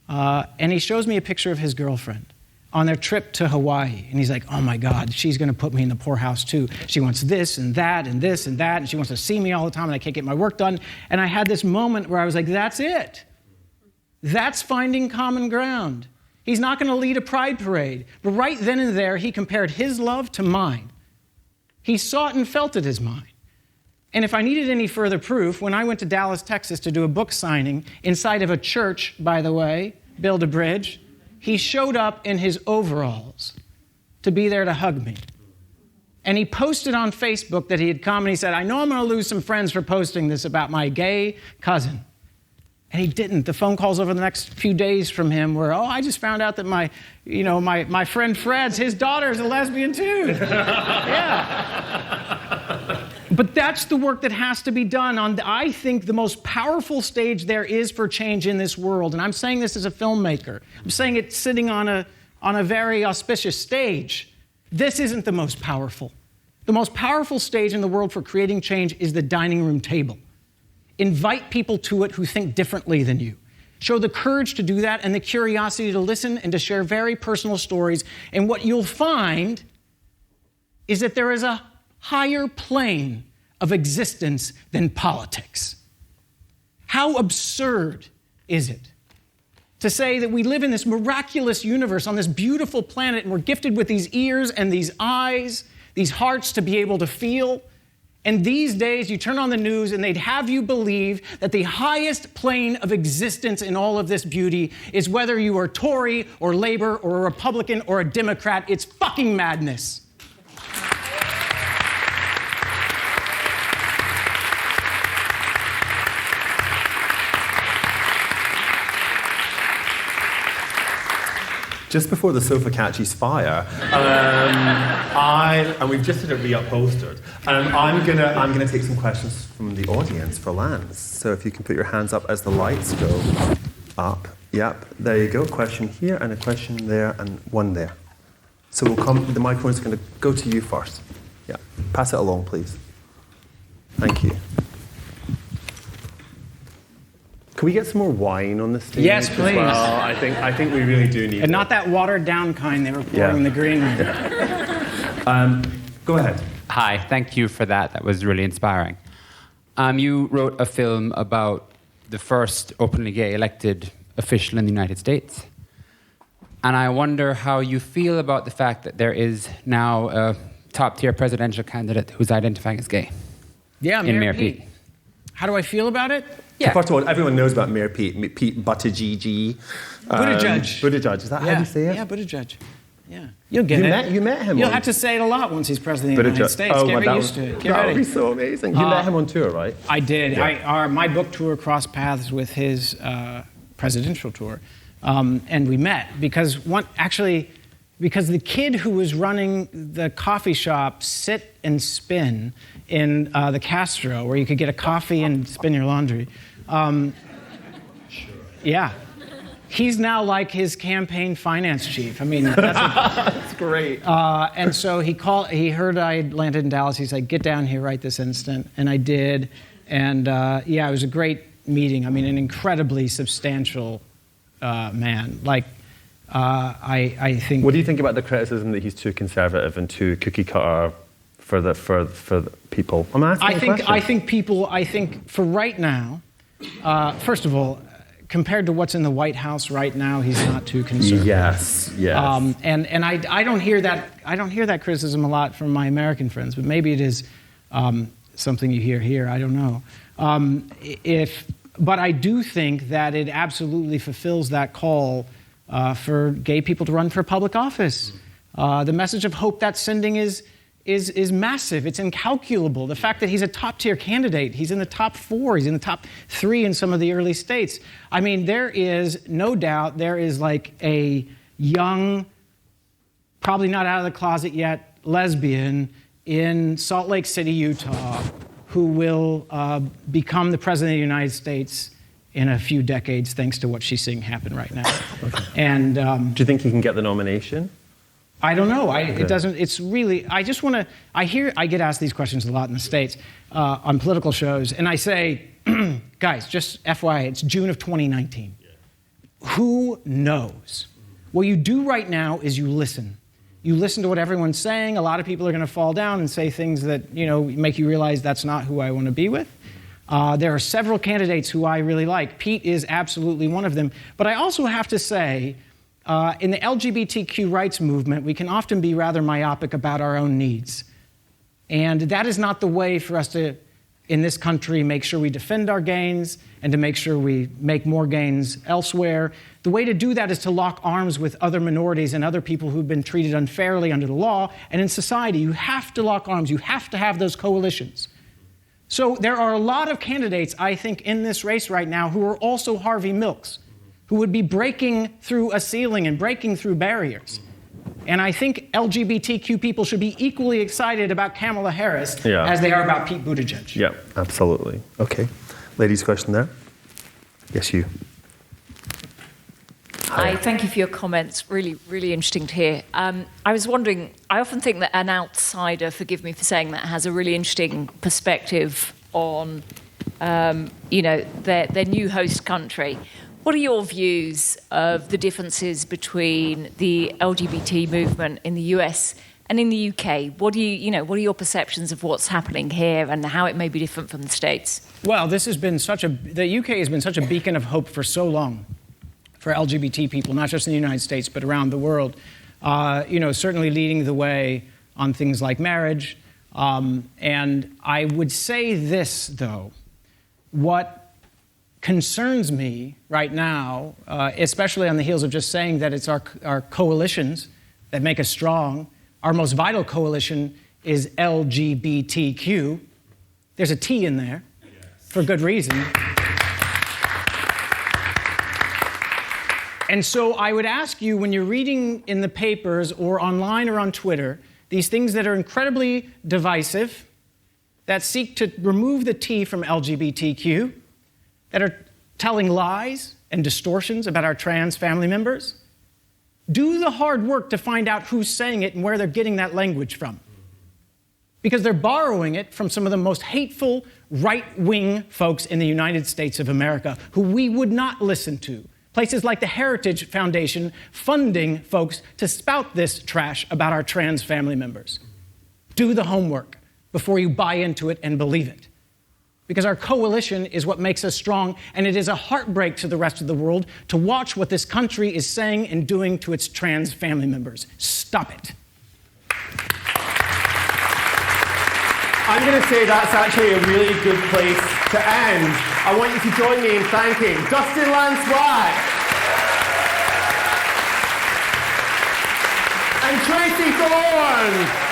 and he shows me a picture of his girlfriend on their trip to Hawaii. And he's like, oh my God, she's going to put me in the poorhouse too. She wants this and that and this and that, and she wants to see me all the time, and I can't get my work done. And I had this moment where I was like, that's it. That's finding common ground. He's not going to lead a pride parade. But right then and there, he compared his love to mine. He saw it and felt it as mine. And if I needed any further proof, when I went to Dallas, Texas to do a book signing inside of a church, by the way, build a bridge, he showed up in his overalls to be there to hug me. And he posted on Facebook that he had come, and he said, I know I'm going to lose some friends for posting this about my gay cousin. And he didn't. The phone calls over the next few days from him were, oh, I just found out that my friend Fred's, his daughter's a lesbian too. Yeah. But that's the work that has to be done on, I think, the most powerful stage there is for change in this world. And I'm saying this as a filmmaker. I'm saying it sitting on a very auspicious stage. This isn't the most powerful. The most powerful stage in the world for creating change is the dining room table. Invite people to it who think differently than you. Show the courage to do that and the curiosity to listen and to share very personal stories. And what you'll find is that there is a higher plane of existence than politics. How absurd is it to say that we live in this miraculous universe on this beautiful planet, and we're gifted with these ears and these eyes, these hearts to be able to feel? And these days, you turn on the news and they'd have you believe that the highest plane of existence in all of this beauty is whether you are Tory or Labor or a Republican or a Democrat. It's fucking madness. Just before the sofa catches fire, and we've just had it re-upholstered. I'm gonna take some questions from the audience for Lance. So if you can put your hands up as the lights go up. Yep, there you go. Question here and a question there and one there. So the microphone's going to go to you first. Yeah, pass it along, please. Thank you. Can we get some more wine on the stage? Yes, please. Well, I think we really do need it. And not that watered-down kind they were pouring in the green room. Yeah. Go ahead. Hi, thank you for that. That was really inspiring. You wrote a film about the first openly gay elected official in the United States. And I wonder how you feel about the fact that there is now a top-tier presidential candidate who's identifying as gay. Yeah, Mayor Pete. How do I feel about it? Yeah. First of all, everyone knows about Mayor Pete. Pete Buttigieg. Buttigieg. Is that how you say it? Yeah, Buttigieg. Yeah. You'll get it. You met him. You'll have to say it a lot once he's president of the United States. Get used to it. That would be so amazing. You met him on tour, right? I did. Yeah. My book tour crossed paths with his presidential tour. And we met because the kid who was running the coffee shop Sit and Spin in the Castro, where you could get a coffee and spin your laundry. Yeah. He's now like his campaign finance chief. I mean, that's great. And so he heard I had landed in Dallas. He's like, get down here right this instant. And I did. And it was a great meeting. I mean, an incredibly substantial man. Like, I think... What do you think about the criticism that he's too conservative and too cookie-cutter for the people? I'm asking a question. I think for right now, first of all, compared to what's in the White House right now, he's not too conservative. Yes. And I don't hear that criticism a lot from my American friends, but maybe it is something you hear here. I don't know. But I do think that it absolutely fulfills that call for gay people to run for public office. The message of hope that's sending is massive. It's incalculable. The fact that he's a top-tier candidate, he's in the top 4, he's in the top 3 in some of the early states. I mean, there is no doubt there is like a young, probably not out of the closet yet, lesbian in Salt Lake City, Utah, who will become the president of the United States in a few decades, thanks to what she's seeing happen right now. Okay. And do you think he can get the nomination? I don't know. It doesn't. It's really. I just want to. I get asked these questions a lot in the States on political shows, and I say, guys, just FYI, it's June of 2019. Yeah. Who knows? What you do right now is you listen. You listen to what everyone's saying. A lot of people are going to fall down and say things that make you realize that's not who I want to be with. There are several candidates who I really like. Pete is absolutely one of them. But I also have to say, in the LGBTQ rights movement, we can often be rather myopic about our own needs. And that is not the way for us to, in this country, make sure we defend our gains and to make sure we make more gains elsewhere. The way to do that is to lock arms with other minorities and other people who've been treated unfairly under the law. And in society, you have to lock arms. You have to have those coalitions. So there are a lot of candidates, I think, in this race right now who are also Harvey Milks, who would be breaking through a ceiling and breaking through barriers. And I think LGBTQ people should be equally excited about Kamala Harris as they are about Pete Buttigieg. Yeah, absolutely. Okay. Ladies, question there? Yes, you. Hi, thank you for your comments. Really, really interesting to hear. I was wondering, I often think that an outsider, forgive me for saying that, has a really interesting perspective on, their new host country. What are your views of the differences between the LGBT movement in the US and in the UK? What are your perceptions of what's happening here and how it may be different from the States? Well, the UK has been such a beacon of hope for so long for LGBT people, not just in the United States, but around the world. Certainly leading the way on things like marriage. And I would say this, though. What concerns me right now, especially on the heels of just saying that it's our coalitions that make us strong, our most vital coalition is LGBTQ. There's a T in there, for good reason. And so I would ask you, when you're reading in the papers or online or on Twitter, these things that are incredibly divisive, that seek to remove the T from LGBTQ, that are telling lies and distortions about our trans family members, do the hard work to find out who's saying it and where they're getting that language from. Because they're borrowing it from some of the most hateful right-wing folks in the United States of America who we would not listen to. Places like the Heritage Foundation funding folks to spout this trash about our trans family members. Do the homework before you buy into it and believe it. Because our coalition is what makes us strong, and it is a heartbreak to the rest of the world to watch what this country is saying and doing to its trans family members. Stop it. I'm going to say that's actually a really good place to end. I want you to join me in thanking Dustin Lance Black and Tracey Thorn.